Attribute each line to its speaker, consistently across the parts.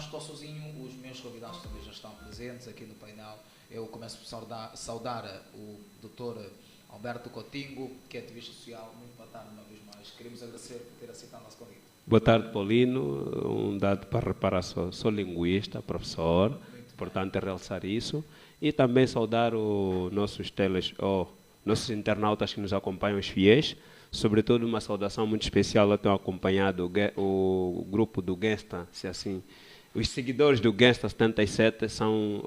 Speaker 1: estou sozinho, os meus convidados também já estão presentes aqui no painel. Eu começo por saudar o Dr. Alberto Coutinho, que é ativista social. Muito boa tarde uma vez mais. Queremos agradecer por ter aceitado o nosso convite.
Speaker 2: Boa tarde, Paulino. Um dado para reparar, sou linguista, professor, importante realçar isso. E também saudar os nossos internautas que nos acompanham, os fiéis. Sobretudo uma saudação muito especial, eu tenho acompanhado o grupo do Gangsta, se assim. Os seguidores do Gangsta 77,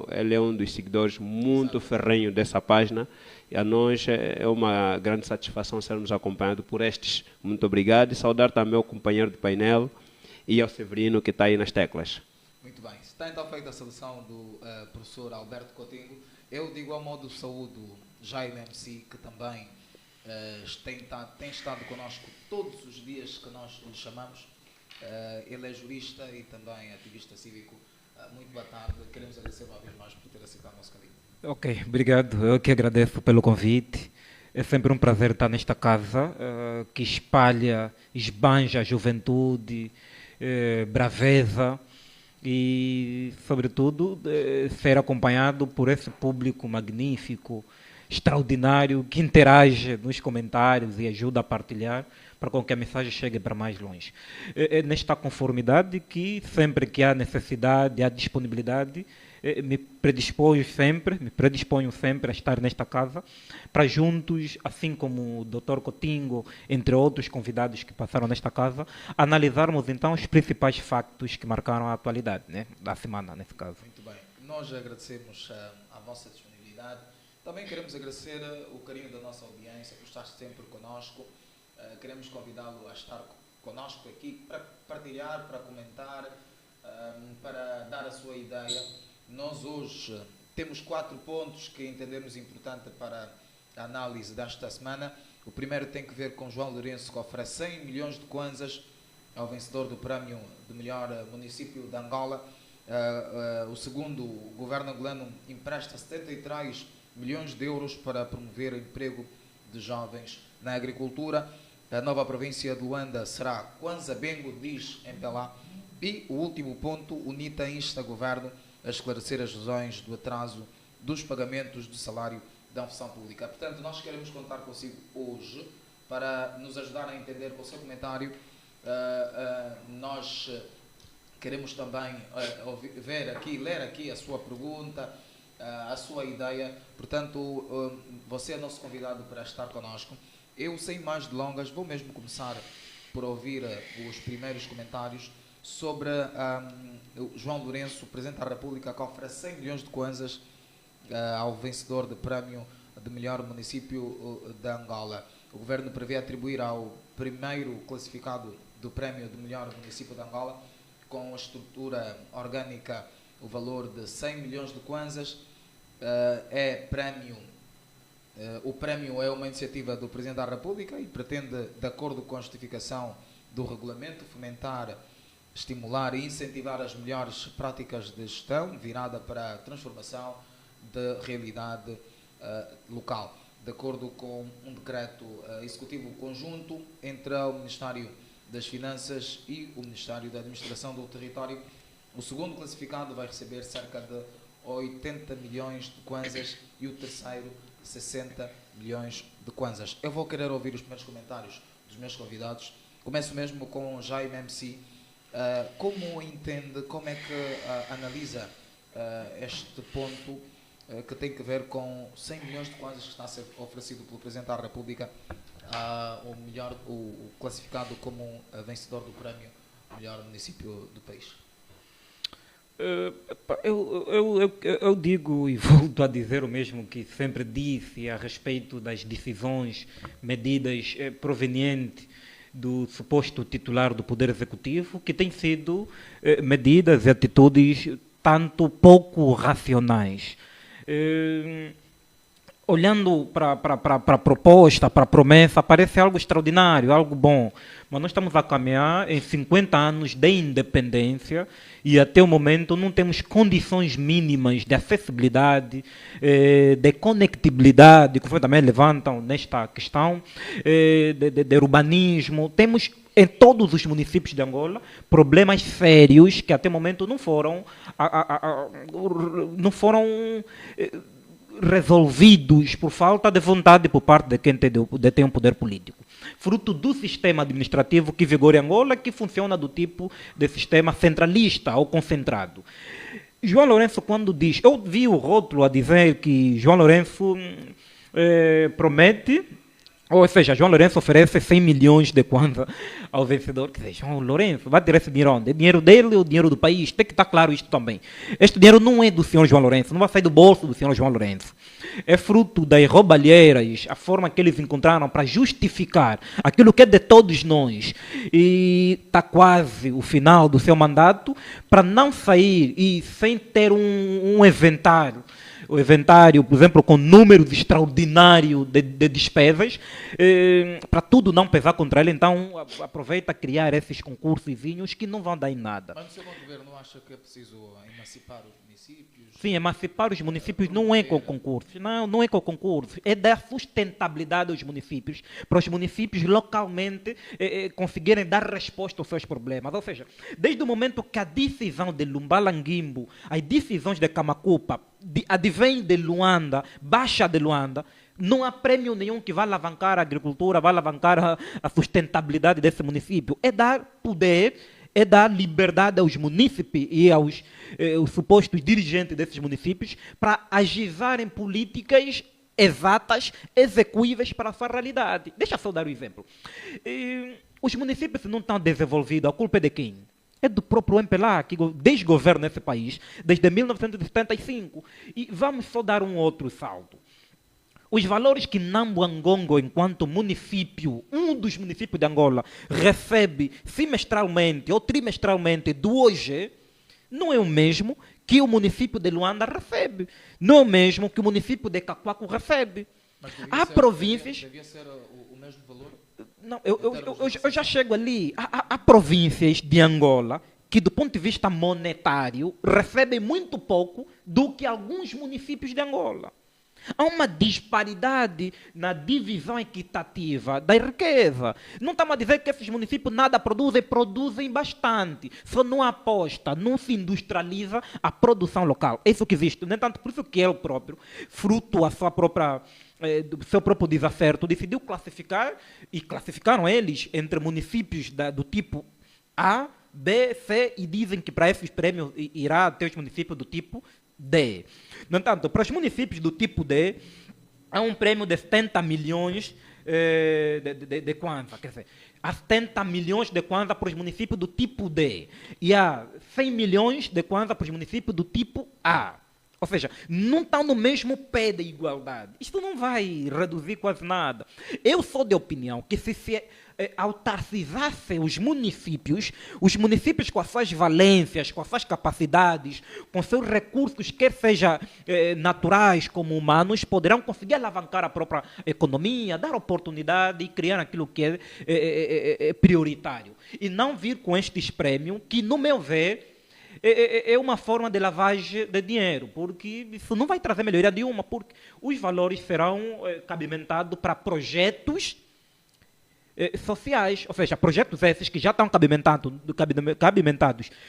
Speaker 2: ele é um dos seguidores muito ferrenho dessa página. E a nós é uma grande satisfação sermos acompanhados por estes. Muito obrigado. E saudar também o companheiro de painel e ao Severino, que está aí nas teclas.
Speaker 1: Muito bem. Está então feita a seleção do professor Alberto Coutinho. Eu, de igual modo, saúdo Jaime MC, que também tem estado connosco todos os dias que nós lhe chamamos. Ele é jurista e também ativista cívico. Muito boa tarde. Queremos agradecer uma vez mais por ter aceitado o nosso convite.
Speaker 3: Ok, obrigado. Eu que agradeço pelo convite. É sempre um prazer estar nesta casa que esbanja a juventude, braveza e, sobretudo, ser acompanhado por esse público magnífico, extraordinário, que interage nos comentários e ajuda a partilhar para com que a mensagem chegue para mais longe. É nesta conformidade que, sempre que há necessidade, há disponibilidade, me predisponho sempre a estar nesta casa para juntos, assim como o Dr. Coutinho, entre outros convidados que passaram nesta casa, analisarmos então os principais factos que marcaram a atualidade, né, da semana, nesse caso.
Speaker 1: Muito bem. Nós agradecemos a vossa disponibilidade. Também queremos agradecer o carinho da nossa audiência, por estar sempre connosco. Queremos convidá-lo a estar connosco aqui para partilhar, para comentar, para dar a sua ideia. Nós hoje temos 4 pontos que entendemos importante para a análise desta semana. O primeiro tem que ver com João Lourenço, que oferece 100 milhões de kwanzas ao vencedor do prémio de melhor município de Angola. O segundo, o governo angolano empresta 73 milhões de euros para promover o emprego de jovens na agricultura. A nova província de Luanda será Kwanza Bengo, diz MPLA. E o último ponto, o NITA insta o governo a esclarecer as razões do atraso dos pagamentos do salário da função pública. Portanto, nós queremos contar consigo hoje para nos ajudar a entender com o seu comentário. Nós queremos também ler aqui a sua pergunta, a sua ideia. Portanto, você é nosso convidado para estar connosco. Eu, sem mais delongas, vou mesmo começar por ouvir os primeiros comentários sobre João Lourenço, Presidente da República, que oferece 100 milhões de kwanzas ao vencedor do prémio de melhor município de Angola. O governo prevê atribuir ao primeiro classificado do prémio de melhor município de Angola, com a estrutura orgânica, o valor de 100 milhões de kwanzas. O prémio é uma iniciativa do Presidente da República e pretende, de acordo com a justificação do regulamento, fomentar, estimular e incentivar as melhores práticas de gestão virada para a transformação da realidade local, de acordo com um decreto executivo conjunto entre o Ministério das Finanças e o Ministério da Administração do Território. O segundo classificado vai receber cerca de 80 milhões de kwanzas e o terceiro 60 milhões de kwanzas. Eu vou querer ouvir os primeiros comentários dos meus convidados. Começo mesmo com o Jaime MC. Como entende, como é que analisa este ponto que tem que ver com 100 milhões de kwanzas que está a ser oferecido pelo Presidente da República, o classificado como vencedor do prémio melhor município do país?
Speaker 3: Eu digo e volto a dizer o mesmo que sempre disse a respeito das decisões, medidas provenientes do suposto titular do Poder Executivo, que têm sido medidas e atitudes tanto pouco racionais. Olhando para a proposta, para a promessa, parece algo extraordinário, algo bom. Mas nós estamos a caminhar em 50 anos de independência e até o momento não temos condições mínimas de acessibilidade, de conectibilidade, que também levantam nesta questão, de urbanismo. Temos em todos os municípios de Angola, problemas sérios que até o momento não foram resolvidos por falta de vontade por parte de quem detém o poder político. Fruto do sistema administrativo que vigora em Angola, que funciona do tipo de sistema centralista ou concentrado. João Lourenço, quando diz... Eu vi o rótulo a dizer que João Lourenço promete... Ou seja, João Lourenço oferece 100 milhões de kwanza ao vencedor. Quer dizer, João Lourenço vai tirar esse dinheiro onde? É dinheiro dele ou dinheiro do país? Tem que estar claro isto também. Este dinheiro não é do senhor João Lourenço, não vai sair do bolso do senhor João Lourenço. É fruto das roubalheiras, a forma que eles encontraram para justificar aquilo que é de todos nós. E está quase o final do seu mandato, para não sair e sem ter um inventário. O inventário, por exemplo, com números extraordinários de despesas, para tudo não pesar contra ele, então aproveita a criar esses concursozinhos que não vão dar em nada.
Speaker 1: Mas no seu governo não acha que é preciso emancipar os municípios?
Speaker 3: Sim, emancipar os municípios não é com concurso, não é com concurso, é dar sustentabilidade aos municípios, para os municípios localmente conseguirem dar resposta aos seus problemas. Ou seja, desde o momento que a decisão de Lumbalangimbo, as decisões de Camacupa, advém de Luanda, baixa de Luanda, não há prêmio nenhum que vá alavancar a agricultura, vá alavancar a sustentabilidade desse município. É dar poder, é dar liberdade aos munícipes e aos os supostos dirigentes desses municípios para agizarem políticas exatas, execuíveis para a sua realidade. Deixa só dar um exemplo. Os municípios não estão desenvolvidos, a culpa é de quem? É do próprio MPLA, que desgoverna esse país desde 1975. E vamos só dar um outro salto. Os valores que Nambuangongo, enquanto município, um dos municípios de Angola, recebe semestralmente ou trimestralmente do OG, não é o mesmo que o município de Luanda recebe. Não é o mesmo que o município de Cacoaco recebe.
Speaker 1: Mas
Speaker 3: há províncias...
Speaker 1: Devia ser o mesmo valor?
Speaker 3: Não, eu já chego ali. Há províncias de Angola que, do ponto de vista monetário, recebem muito pouco do que alguns municípios de Angola. Há uma disparidade na divisão equitativa da riqueza. Não estamos a dizer que esses municípios nada produzem bastante. Só não aposta, não se industrializa a produção local. É isso que existe. No entanto, por isso que ele próprio, fruto da sua própria... do seu próprio desacerto, decidiu classificar, e classificaram eles entre municípios do tipo A, B, C, e dizem que para esses prêmios irá ter os municípios do tipo D. No entanto, para os municípios do tipo D, há um prêmio de 70 milhões de kwanza. Quer dizer, há 70 milhões de kwanza para os municípios do tipo D. E há 100 milhões de kwanza para os municípios do tipo A. Ou seja, não estão no mesmo pé de igualdade. Isto não vai reduzir quase nada. Eu sou de opinião que se autarcizassem os municípios com as suas valências, com as suas capacidades, com seus recursos, quer seja naturais como humanos, poderão conseguir alavancar a própria economia, dar oportunidade e criar aquilo que é prioritário. E não vir com estes prêmios que, no meu ver, é uma forma de lavagem de dinheiro, porque isso não vai trazer melhoria nenhuma, porque os valores serão cabimentados para projetos sociais, ou seja, projetos esses que já estão cabimentados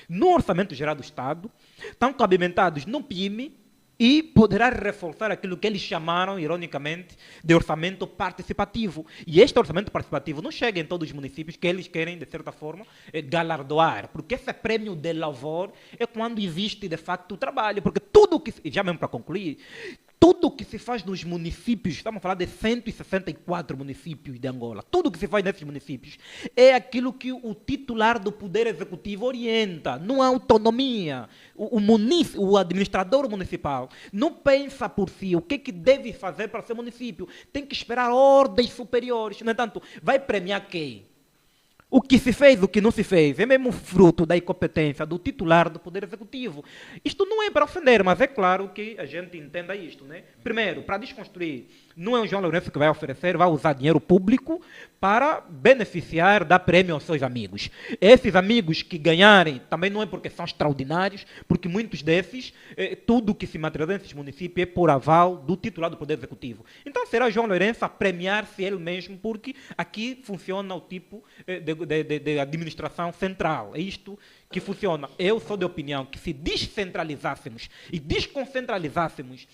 Speaker 3: no Orçamento Geral do Estado, estão cabimentados no PIME, e poderá reforçar aquilo que eles chamaram, ironicamente, de orçamento participativo. E este orçamento participativo não chega em todos os municípios que eles querem, de certa forma, galardoar. Porque esse prêmio de louvor é quando existe, de facto, o trabalho. Porque tudo que... Já mesmo para concluir, tudo que se faz nos municípios, estamos a falar de 164 municípios de Angola, tudo que se faz nesses municípios é aquilo que o titular do Poder Executivo orienta, não há autonomia. O administrador municipal não pensa por si o que deve fazer para ser município, tem que esperar ordens superiores. No entanto, vai premiar quem? O que se fez, o que não se fez, é mesmo fruto da incompetência do titular do Poder Executivo. Isto não é para ofender, mas é claro que a gente entenda isto, né? Primeiro, para desconstruir Não é o João Lourenço que vai oferecer, vai usar dinheiro público para beneficiar, dar prêmio aos seus amigos. Esses amigos que ganharem, também não é porque são extraordinários, porque muitos desses, tudo que se materializa nesses municípios é por aval do titular do Poder Executivo. Então será João Lourenço a premiar-se ele mesmo, porque aqui funciona o tipo de administração central. É isto que funciona. Eu sou de opinião que se descentralizássemos e desconcentralizássemos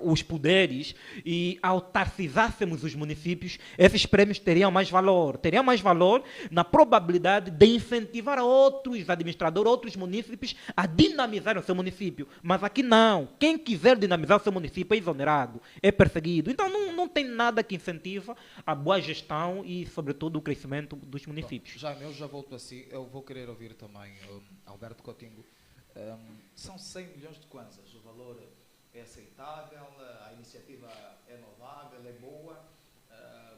Speaker 3: os poderes e autarcizássemos os municípios, esses prêmios teriam mais valor. Teriam mais valor na probabilidade de incentivar outros administradores, outros municípios a dinamizar o seu município. Mas aqui não. Quem quiser dinamizar o seu município é exonerado, é perseguido. Então não tem nada que incentiva a boa gestão e, sobretudo, o crescimento dos municípios.
Speaker 1: Jaime, eu já volto assim. Eu vou querer ouvir também Alberto Coutinho. São 100 milhões de kwanzas. O valor é aceitável? A iniciativa é louvável? É boa?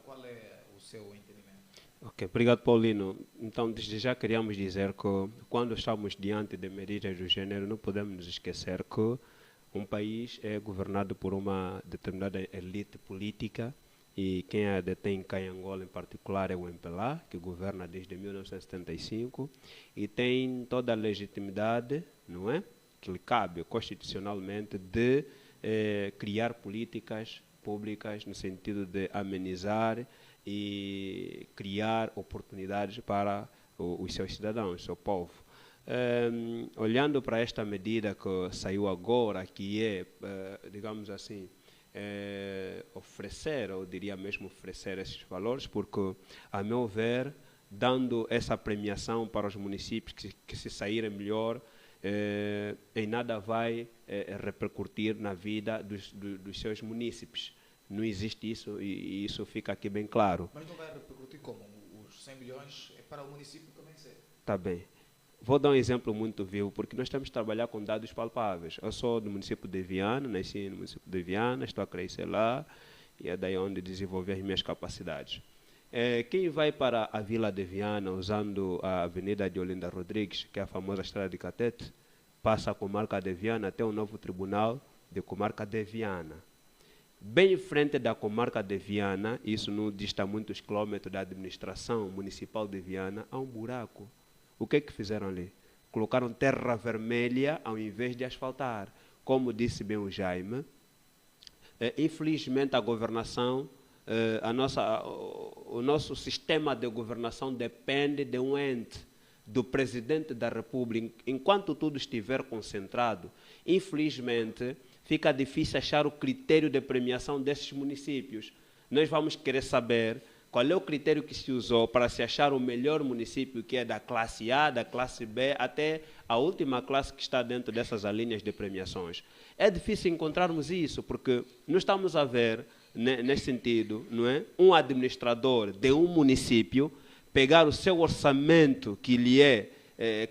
Speaker 1: Qual é o seu entendimento?
Speaker 2: Ok, obrigado, Paulino. Então, desde já queríamos dizer que quando estamos diante de medidas do gênero, não podemos nos esquecer que um país é governado por uma determinada elite política e quem a detém cá em Angola em particular é o MPLA, que governa desde 1975 e tem toda a legitimidade, não é, que lhe cabe constitucionalmente de criar políticas públicas no sentido de amenizar e criar oportunidades para os seus cidadãos, o seu povo. Olhando para esta medida que saiu agora, que é, digamos assim, oferecer, ou diria mesmo oferecer esses valores, porque, a meu ver, dando essa premiação para os municípios que se saírem melhor, em nada vai repercutir na vida dos seus munícipes. Não existe isso e isso fica aqui bem claro.
Speaker 1: Mas não vai repercutir como? Os 100 milhões é para o município que vencer.
Speaker 2: Está bem. Vou dar um exemplo muito vivo, porque nós temos que trabalhar com dados palpáveis. Eu sou do município de Viana, nasci no município de Viana, estou a crescer lá, e é daí onde desenvolvi as minhas capacidades. Quem vai para a Vila de Viana, usando a Avenida de Olinda Rodrigues, que é a famosa Estrada de Catete, passa a comarca de Viana até o novo tribunal de comarca de Viana. Bem em frente da comarca de Viana, isso não dista muitos quilômetros da administração municipal de Viana, há um buraco. O que é que fizeram ali? Colocaram terra vermelha ao invés de asfaltar. Como disse bem o Jaime, infelizmente a governação, o nosso sistema de governação depende de um ente, do presidente da República. Enquanto tudo estiver concentrado, infelizmente, fica difícil achar o critério de premiação desses municípios. Nós vamos querer saber qual é o critério que se usou para se achar o melhor município, que é da classe A, da classe B, até a última classe que está dentro dessas linhas de premiações. É difícil encontrarmos isso, porque não estamos a ver, nesse sentido, não é? Um administrador de um município pegar o seu orçamento que lhe é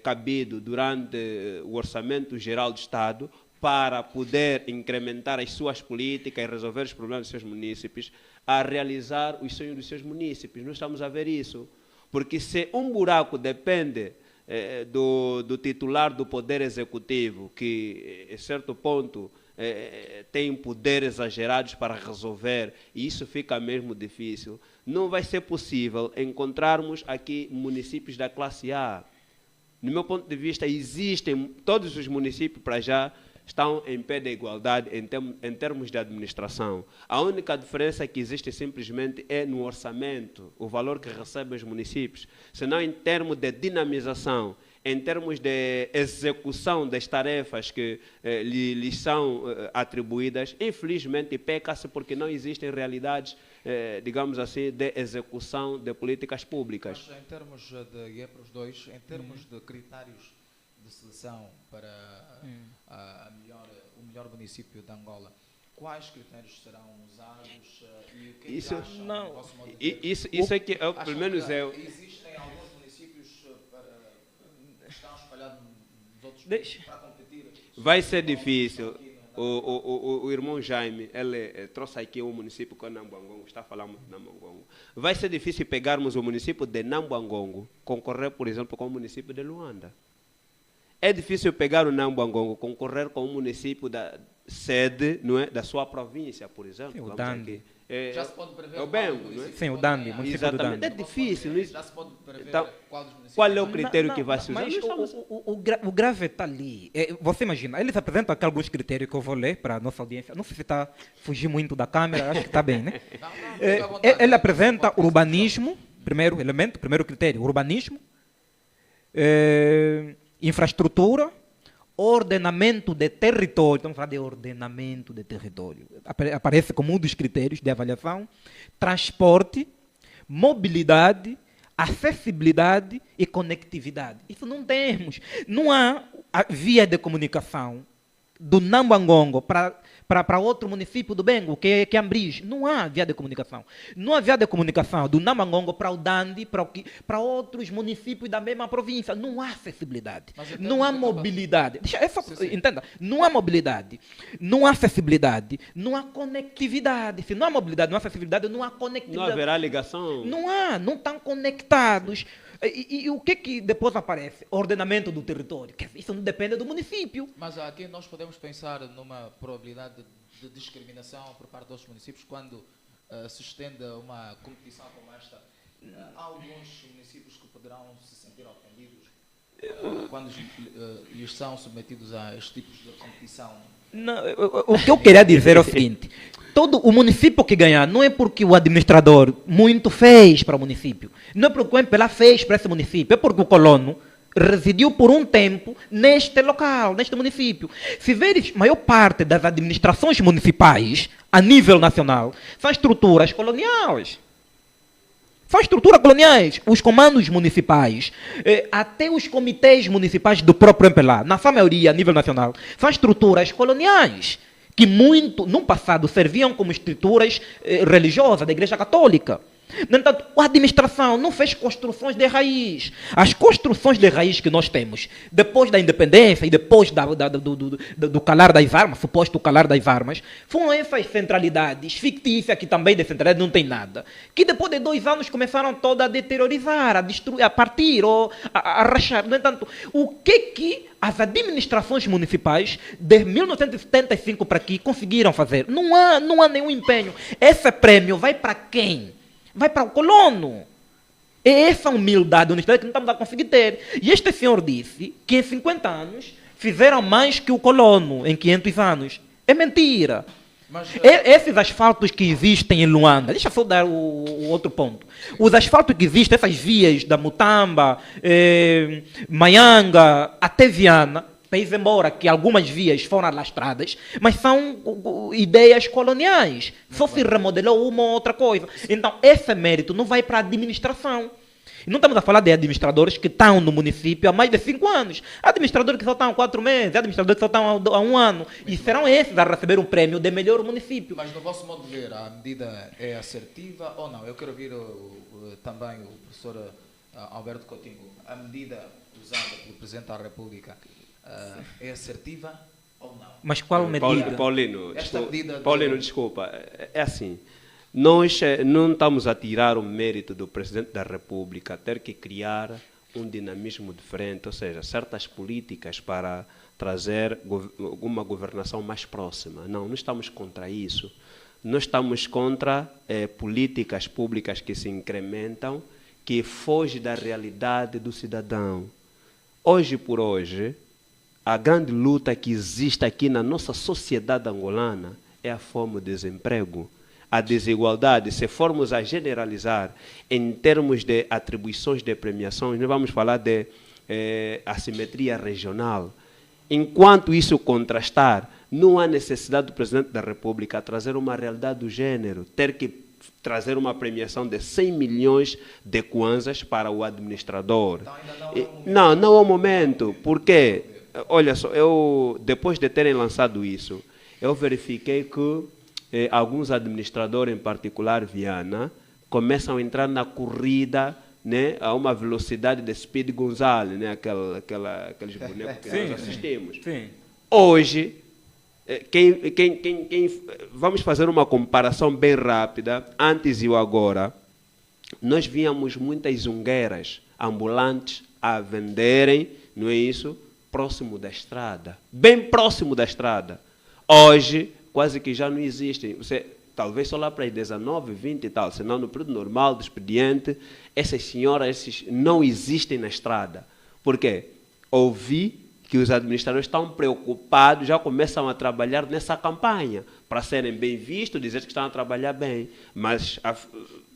Speaker 2: cabido durante o orçamento geral do Estado para poder incrementar as suas políticas e resolver os problemas dos seus munícipes, a realizar os sonhos dos seus munícipes. Não estamos a ver isso. Porque se um buraco depende do titular do Poder Executivo, que, a certo ponto, tem poderes exagerados para resolver, e isso fica mesmo difícil, não vai ser possível encontrarmos aqui municípios da classe A. No meu ponto de vista, existem, todos os municípios para já estão em pé de igualdade em termos de administração. A única diferença que existe simplesmente é no orçamento, o valor que recebem os municípios. Senão, em termos de dinamização, em termos de execução das tarefas que lhes são atribuídas, infelizmente peca-se porque não existem realidades, digamos assim, de execução de políticas públicas.
Speaker 1: Mas em termos de, e é para os dois, em termos de critérios de seleção para o melhor município de Angola, quais critérios serão usados e o que
Speaker 2: isso,
Speaker 1: acham,
Speaker 2: não,
Speaker 1: vosso modo de ver?
Speaker 2: Isso é que, pelo menos eu...
Speaker 1: Existem alguns municípios que estão espalhados nos outros para competir?
Speaker 2: Vai ser difícil. O irmão Jaime, ele trouxe aqui um município que é Nambuangongo, está falando muito de Nambuangongo. Vai ser difícil pegarmos o município de Nambuangongo, concorrer, por exemplo, com o município de Luanda. É difícil pegar o Nambuangongo, concorrer com o município sede, não é, da sua província, por exemplo.
Speaker 3: Sim, o
Speaker 2: Vamos
Speaker 3: Dandi.
Speaker 2: aqui.
Speaker 1: Já se pode prever
Speaker 2: é o
Speaker 1: qual
Speaker 2: Bengo,
Speaker 1: dos
Speaker 2: não é?
Speaker 1: municípios
Speaker 3: Sim, o
Speaker 1: podem
Speaker 3: Dandi,
Speaker 1: ganhar.
Speaker 3: município do
Speaker 2: Exatamente,
Speaker 3: Dandi.
Speaker 2: é difícil. Não é?
Speaker 1: Já se pode prever
Speaker 2: Então,
Speaker 1: qual dos municípios.
Speaker 2: qual é o critério que vai se usar?
Speaker 3: Mas
Speaker 2: Não estamos-
Speaker 3: o grave está ali. Você imagina, eles apresentam aqui alguns critérios que eu vou ler para a nossa audiência. Não sei se está fugir muito da câmera, acho que está bem, né?
Speaker 1: Não, fica à vontade.
Speaker 3: Ele apresenta urbanismo, primeiro elemento, primeiro critério, urbanismo, infraestrutura, ordenamento de território, estamos falando de ordenamento de território, aparece como um dos critérios de avaliação, transporte, mobilidade, acessibilidade e conectividade. Isso não temos. Não há via de comunicação do Nambangongo para outro município do Bengo, que é Ambris. Não há via de comunicação. Não há via de comunicação do Nambangongo para o Dandi, para outros municípios da mesma província. Não há acessibilidade. Não há mobilidade. Entenda. Não há mobilidade. Não há acessibilidade. Não há conectividade. Se não há mobilidade, não há acessibilidade, não há conectividade.
Speaker 2: Não haverá ligação?
Speaker 3: Não há. Não estão conectados. E o que depois aparece? Ordenamento do território. Isso não depende do município.
Speaker 1: Mas aqui nós podemos pensar numa probabilidade de discriminação por parte dos municípios quando se estende uma competição como esta. Há alguns municípios que poderão se sentir ofendidos quando lhes são submetidos a estes tipos de competição.
Speaker 3: Não, o que eu queria dizer é o seguinte: todo o município que ganhar não é porque o administrador muito fez para o município, não é porque o MPLA fez para esse município, é porque o colono residiu por um tempo neste local, neste município. Se veres, a maior parte das administrações municipais, a nível nacional, são estruturas coloniais. São estruturas coloniais. Os comandos municipais, até os comitês municipais do próprio MPLA, na sua maioria, a nível nacional, são estruturas coloniais, que muito, no passado, serviam como estruturas religiosas da Igreja Católica. No entanto, a administração não fez construções de raiz. As construções de raiz que nós temos, depois da independência e depois do calar das armas, suposto calar das armas, foram essas centralidades fictícias, que também de centralidade não tem nada, que depois de 2 anos começaram toda a deteriorizar, a destruir, a partir ou a rachar. No entanto, o que as administrações municipais de 1975 para aqui conseguiram fazer? Não há nenhum empenho. Esse prêmio vai para quem? Vai para o colono. É essa humildade, honestidade que não estamos a conseguir ter. E este senhor disse que em 50 anos fizeram mais que o colono em 500 anos. É mentira.
Speaker 1: Mas,
Speaker 3: esses asfaltos que existem em Luanda, deixa eu só dar o outro ponto. Os asfaltos que existem, essas vias da Mutamba, Maianga, até Viana, país embora que algumas vias foram alastradas, mas são ideias coloniais. Só se remodelou uma ou outra coisa. Então, esse mérito não vai para a administração. E não estamos a falar de administradores que estão no município há mais de 5 anos. Há administradores que só estão há 4 meses, há administradores que só estão há 1 ano. E serão esses a receber um prêmio de melhor município.
Speaker 1: Mas no vosso modo de ver, a medida é assertiva ou não? Eu quero ouvir também o professor Alberto Coutinho. A medida usada pelo Presidente da República é assertiva ou não?
Speaker 3: Mas qual medida?
Speaker 2: Paulino, desculpa. É assim. Nós não estamos a tirar o mérito do Presidente da República ter que criar um dinamismo diferente, ou seja, certas políticas para trazer uma governação mais próxima. Não estamos contra isso. Nós estamos contra políticas públicas que se incrementam, que fogem da realidade do cidadão. Hoje por hoje, a grande luta que existe aqui na nossa sociedade angolana é a fome e o desemprego. A desigualdade, se formos a generalizar em termos de atribuições de premiações, nós vamos falar de assimetria regional. Enquanto isso contrastar, não há necessidade do Presidente da República trazer uma realidade do gênero, ter que trazer uma premiação de 100 milhões de kwanzas para o administrador. Então, não é o momento, porque, olha só, depois de terem lançado isso, eu verifiquei que alguns administradores, em particular Viana, começam a entrar na corrida, né, a uma velocidade de Speed Gonzales, né, aqueles bonecos que nós assistimos.
Speaker 3: Sim.
Speaker 2: Hoje, vamos fazer uma comparação bem rápida, antes e o agora. Nós víamos muitas zungueiras ambulantes a venderem, não é isso, próximo da estrada, bem próximo da estrada. Hoje, quase que já não existem. Você, talvez só lá para as 19, 20 e tal, senão no período normal do expediente, essas senhoras não existem na estrada. Por quê? Ouvi que os administradores estão preocupados, já começam a trabalhar nessa campanha, para serem bem vistos, dizer que estão a trabalhar bem, mas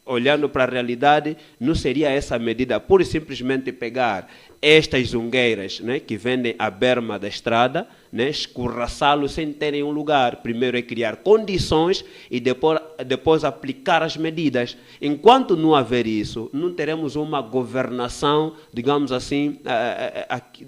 Speaker 2: olhando para a realidade, não seria essa medida, pura e simplesmente pegar estas zungueiras, né, que vendem à berma da estrada, né, escorraçá-los sem terem um lugar. Primeiro é criar condições e depois aplicar as medidas. Enquanto não haver isso, não teremos uma governação, digamos assim,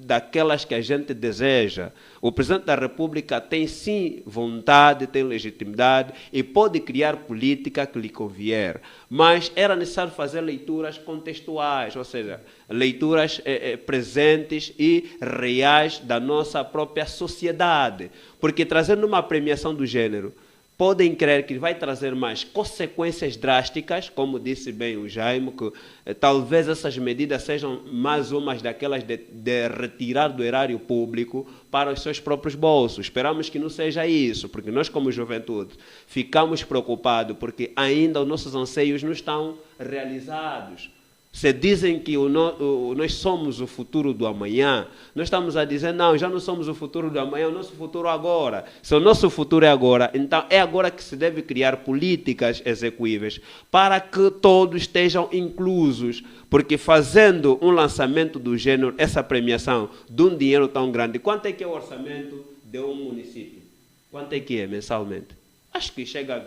Speaker 2: daquelas que a gente deseja. O Presidente da República tem sim vontade, tem legitimidade e pode criar política que lhe convier. Mas era necessário fazer leituras contextuais, ou seja, leituras presentes e reais da nossa própria sociedade. Porque trazendo uma premiação do gênero, podem crer que vai trazer mais consequências drásticas, como disse bem o Jaime, que talvez essas medidas sejam mais umas daquelas de retirar do erário público para os seus próprios bolsos. Esperamos que não seja isso, porque nós como juventude ficamos preocupados porque ainda os nossos anseios não estão realizados. Se dizem que nós somos o futuro do amanhã, nós estamos a dizer, não, já não somos o futuro do amanhã, o nosso futuro é agora. Se o nosso futuro é agora, então é agora que se deve criar políticas execuíveis para que todos estejam inclusos. Porque fazendo um lançamento do gênero, essa premiação de um dinheiro tão grande, quanto é que é o orçamento de um município? Quanto é que é mensalmente? Acho que chega a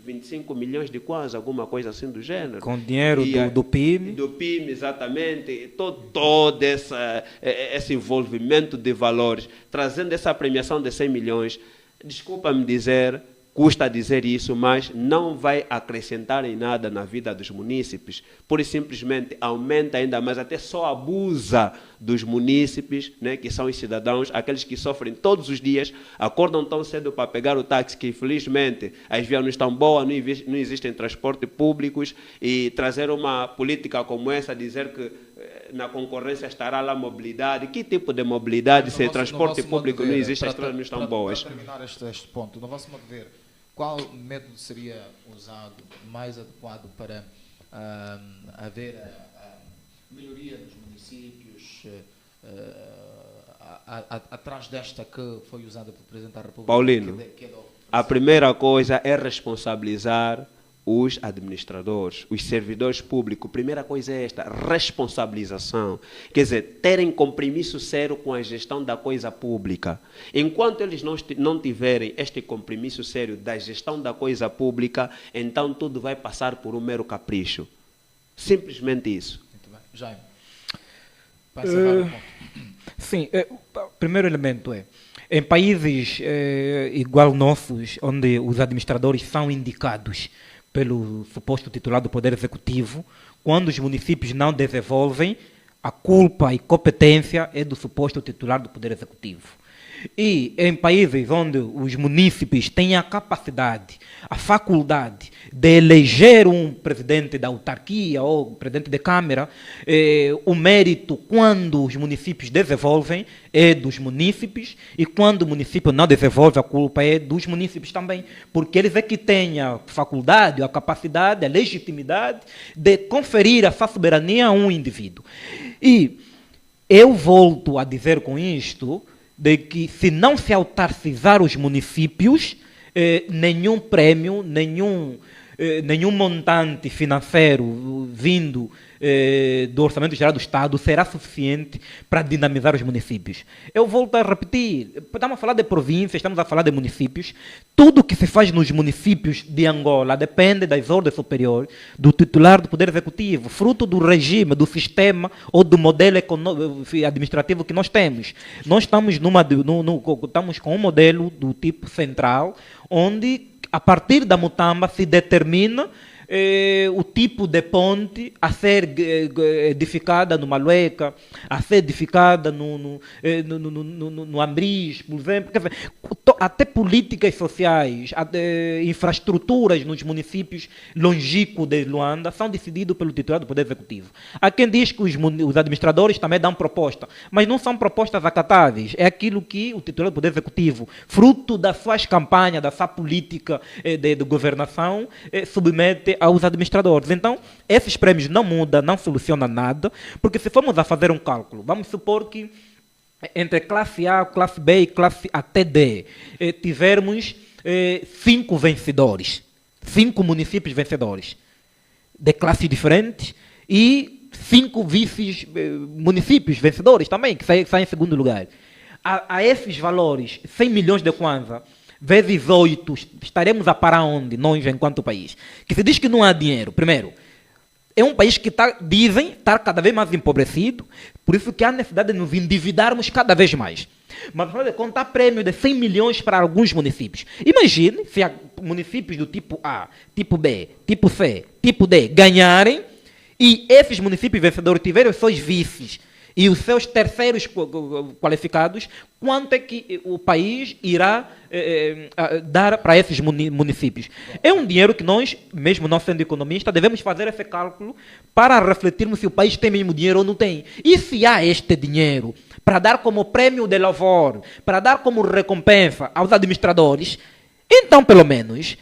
Speaker 2: 25 milhões de quase, alguma coisa assim do gênero.
Speaker 3: Com dinheiro do PIB.
Speaker 2: Do PIB, exatamente. Todo esse envolvimento de valores, trazendo essa premiação de 100 milhões, desculpa-me dizer, custa dizer isso, mas não vai acrescentar em nada na vida dos munícipes. Pura e simplesmente aumenta ainda mais, até só abusa dos munícipes, né, que são os cidadãos, aqueles que sofrem todos os dias, acordam tão cedo para pegar o táxi, que infelizmente as vias não estão boas, não existem transportes públicos, e trazer uma política como essa, dizer que na concorrência estará lá mobilidade. Que tipo de mobilidade se transporte público não existe, as estradas não estão boas?
Speaker 1: Para terminar este ponto, no vosso modo de ver, qual método seria usado mais adequado para haver a melhoria dos municípios atrás desta que foi usada pelo Presidente da República?
Speaker 2: Paulino, a primeira coisa é responsabilizar os administradores, os servidores públicos. Primeira coisa é esta, responsabilização. Quer dizer, terem compromisso sério com a gestão da coisa pública. Enquanto eles não tiverem este compromisso sério da gestão da coisa pública, então tudo vai passar por um mero capricho. Simplesmente isso.
Speaker 1: Muito bem. Jaime, para encerrar o ponto.
Speaker 3: Sim, o primeiro elemento é, em países igual nossos, onde os administradores são indicados pelo suposto titular do Poder Executivo, quando os municípios não desenvolvem, a culpa e competência é do suposto titular do Poder Executivo. E em países onde os munícipes têm a capacidade, a faculdade de eleger um presidente da autarquia ou presidente de Câmara, o mérito, quando os municípios desenvolvem, é dos munícipes, e quando o município não desenvolve, a culpa é dos munícipes também, porque eles é que têm a faculdade, a capacidade, a legitimidade de conferir essa soberania a um indivíduo. E eu volto a dizer com isto, de que se não se autarcizar os municípios, nenhum prêmio, nenhum montante financeiro vindo do Orçamento Geral do Estado será suficiente para dinamizar os municípios. Eu volto a repetir, estamos a falar de províncias, estamos a falar de municípios. Tudo que se faz nos municípios de Angola depende das ordens superiores do titular do Poder Executivo, fruto do regime, do sistema ou do modelo administrativo que nós temos. Nós estamos, estamos com um modelo do tipo central, onde a partir da Mutamba se determina o tipo de ponte a ser edificada no Malueca, a ser edificada no Ambris, por exemplo. Quer dizer, até políticas sociais, até infraestruturas nos municípios longínquos de Luanda são decididos pelo titular do Poder Executivo. Há quem diz que os administradores também dão proposta, mas não são propostas acatáveis. É aquilo que o titular do Poder Executivo, fruto das suas campanhas, da sua política de governação, submete aos administradores. Então, esses prêmios não mudam, não solucionam nada, porque se formos a fazer um cálculo, vamos supor que entre classe A, classe B e classe até D, tivermos 5 vencedores, 5 municípios vencedores, de classes diferentes, e 5 vices municípios vencedores também, que saem em segundo lugar. A esses valores, 100 milhões de kwanza, vezes 8, estaremos a parar onde, nós, enquanto país? Que se diz que não há dinheiro, primeiro, é um país que dizem estar cada vez mais empobrecido, por isso que há necessidade de nos endividarmos cada vez mais. Mas afinal de contas, há prêmio de 100 milhões para alguns municípios. Imagine se municípios do tipo A, tipo B, tipo C, tipo D ganharem e esses municípios vencedores tiverem os seus vices e os seus terceiros qualificados, quanto é que o país irá dar para esses municípios? É um dinheiro que nós, mesmo não sendo economistas, devemos fazer esse cálculo para refletirmos se o país tem mesmo dinheiro ou não tem. E se há este dinheiro para dar como prêmio de louvor, para dar como recompensa aos administradores, então, pelo menos,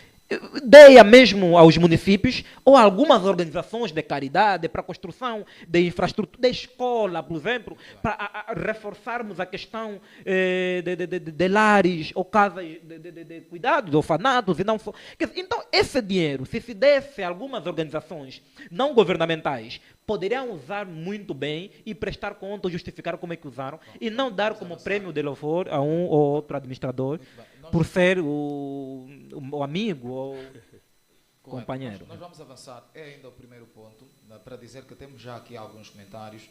Speaker 3: deia mesmo aos municípios ou algumas organizações de caridade para a construção de infraestrutura, de escola, por exemplo, para reforçarmos a questão de lares ou casas de cuidado, de orfanatos e não só. Então, esse dinheiro, se desse a algumas organizações não governamentais, poderiam usar muito bem e prestar conta, justificar como é que usaram, e não dar como prêmio de louvor a um ou outro administrador por ser o amigo ou companheiro.
Speaker 1: Nós vamos avançar. É ainda o primeiro ponto, para dizer que temos já aqui alguns comentários.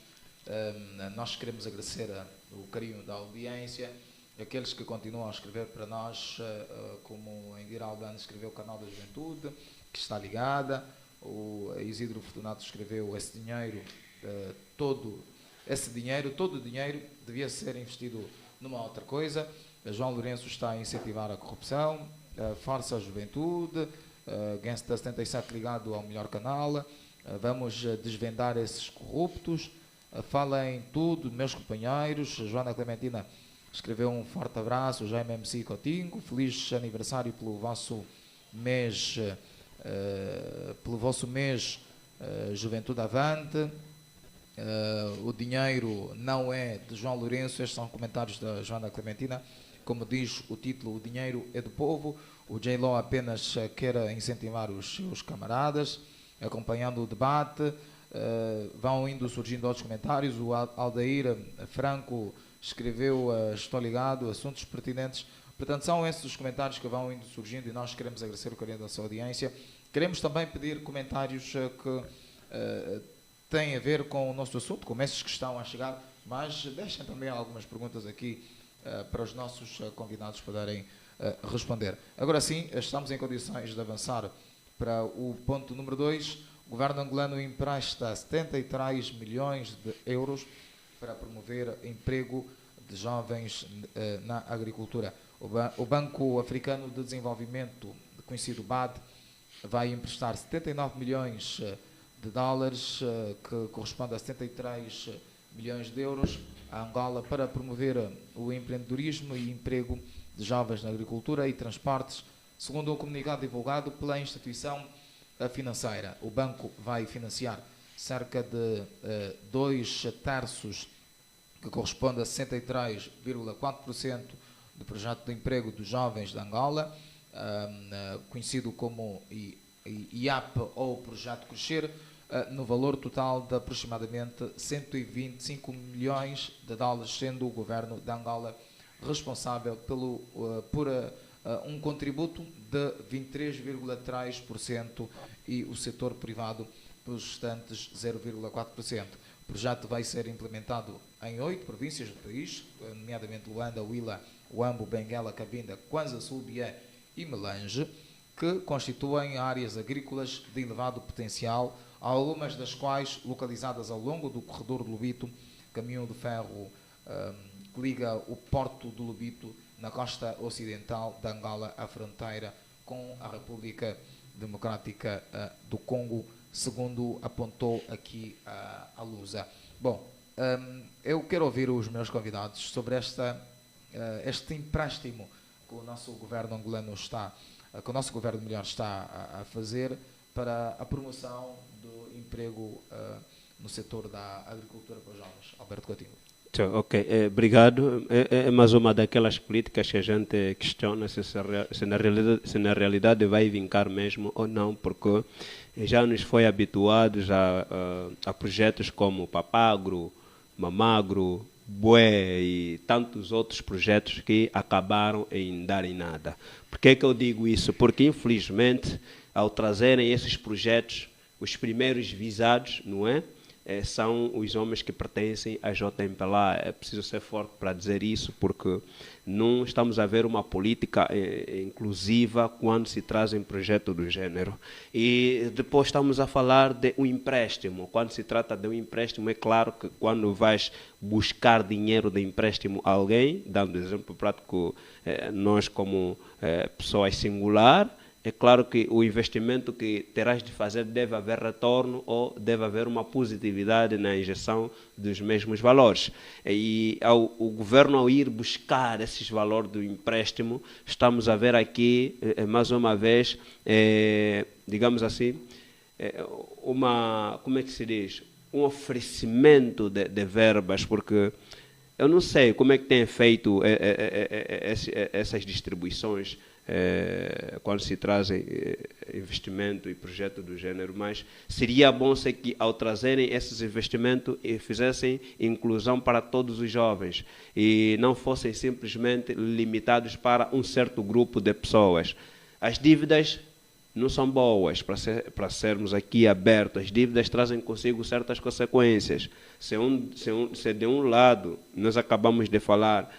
Speaker 1: Nós queremos agradecer o carinho da audiência, aqueles que continuam a escrever para nós, como a Indira Albano escreveu o Canal da Juventude, que está ligada. O Isidro Fortunato escreveu esse dinheiro, todo o dinheiro devia ser investido numa outra coisa. João Lourenço está a incentivar a corrupção, força a juventude, Gangsta 77 ligado ao melhor canal, vamos desvendar esses corruptos, falem tudo, meus companheiros. Joana Clementina escreveu um forte abraço, Jaime MC Cotingo, feliz aniversário pelo vosso mês, Juventude Avante. O dinheiro não é de João Lourenço, estes são comentários da Joana Clementina. Como diz o título, o dinheiro é do povo. O J-Lo apenas quer incentivar os seus camaradas. Acompanhando o debate, vão indo surgindo outros comentários. O Aldair Franco escreveu, estou ligado, assuntos pertinentes. Portanto, são esses os comentários que vão indo surgindo e nós queremos agradecer o carinho da sua audiência. Queremos também pedir comentários que têm a ver com o nosso assunto, como esses que estão a chegar, mas deixem também algumas perguntas aqui para os nossos convidados poderem responder. Agora sim, estamos em condições de avançar para o ponto número 2. O governo angolano empresta 73 milhões de euros para promover emprego de jovens na agricultura. O Banco Africano de Desenvolvimento, conhecido BAD, vai emprestar 79 milhões de dólares, que corresponde a 73 milhões de euros, a Angola para promover o empreendedorismo e emprego de jovens na agricultura e transportes, segundo um comunicado divulgado pela instituição financeira. O banco vai financiar cerca de 2/3, que corresponde a 63,4% do projeto de emprego dos jovens de Angola, conhecido como IAP ou Projeto Crescer, no valor total de aproximadamente 125 milhões de dólares, sendo o governo de Angola responsável por um contributo de 23,3% e o setor privado pelos restantes 0,4%. O projeto vai ser implementado em 8 províncias do país, nomeadamente Luanda, Huila, Huambo, Benguela, Cabinda, Kwanza Sul, Bié e Melange, que constituem áreas agrícolas de elevado potencial, algumas das quais localizadas ao longo do corredor do Lobito, caminho de ferro que liga o porto do Lobito na costa ocidental de Angola à fronteira com a República Democrática do Congo, segundo apontou aqui a Lusa. Bom, eu quero ouvir os meus convidados sobre este empréstimo que o nosso governo angolano que o nosso governo melhor está a fazer para a promoção do emprego no setor da agricultura para os jovens. Alberto Coutinho.
Speaker 2: Ok, obrigado. É mais uma daquelas políticas que a gente questiona se na realidade vai vincar mesmo ou não, porque já nos foi habituados a projetos como Papagro, Mamagro, Bué e tantos outros projetos que acabaram em darem nada. Por que eu digo isso? Porque, infelizmente, ao trazerem esses projetos, os primeiros visados, não é? São os homens que pertencem à JMPLA. É preciso ser forte para dizer isso, porque não estamos a ver uma política inclusiva quando se traz um projeto do gênero. E depois estamos a falar de um empréstimo. Quando se trata de um empréstimo, é claro que quando vais buscar dinheiro de empréstimo a alguém, dando exemplo prático, nós como pessoas singular, é claro que o investimento que terás de fazer deve haver retorno ou deve haver uma positividade na injeção dos mesmos valores. E o governo, ao ir buscar esses valores do empréstimo, estamos a ver aqui, mais uma vez, digamos assim, como é que se diz? Um oferecimento de verbas, porque eu não sei como é que tem feito essas distribuições quando se trazem investimento e projeto do gênero, mas seria bom se que ao trazerem esses investimentos fizessem inclusão para todos os jovens e não fossem simplesmente limitados para um certo grupo de pessoas. As dívidas não são boas, para sermos aqui abertos. As dívidas trazem consigo certas consequências. Se de um lado nós acabamos de falar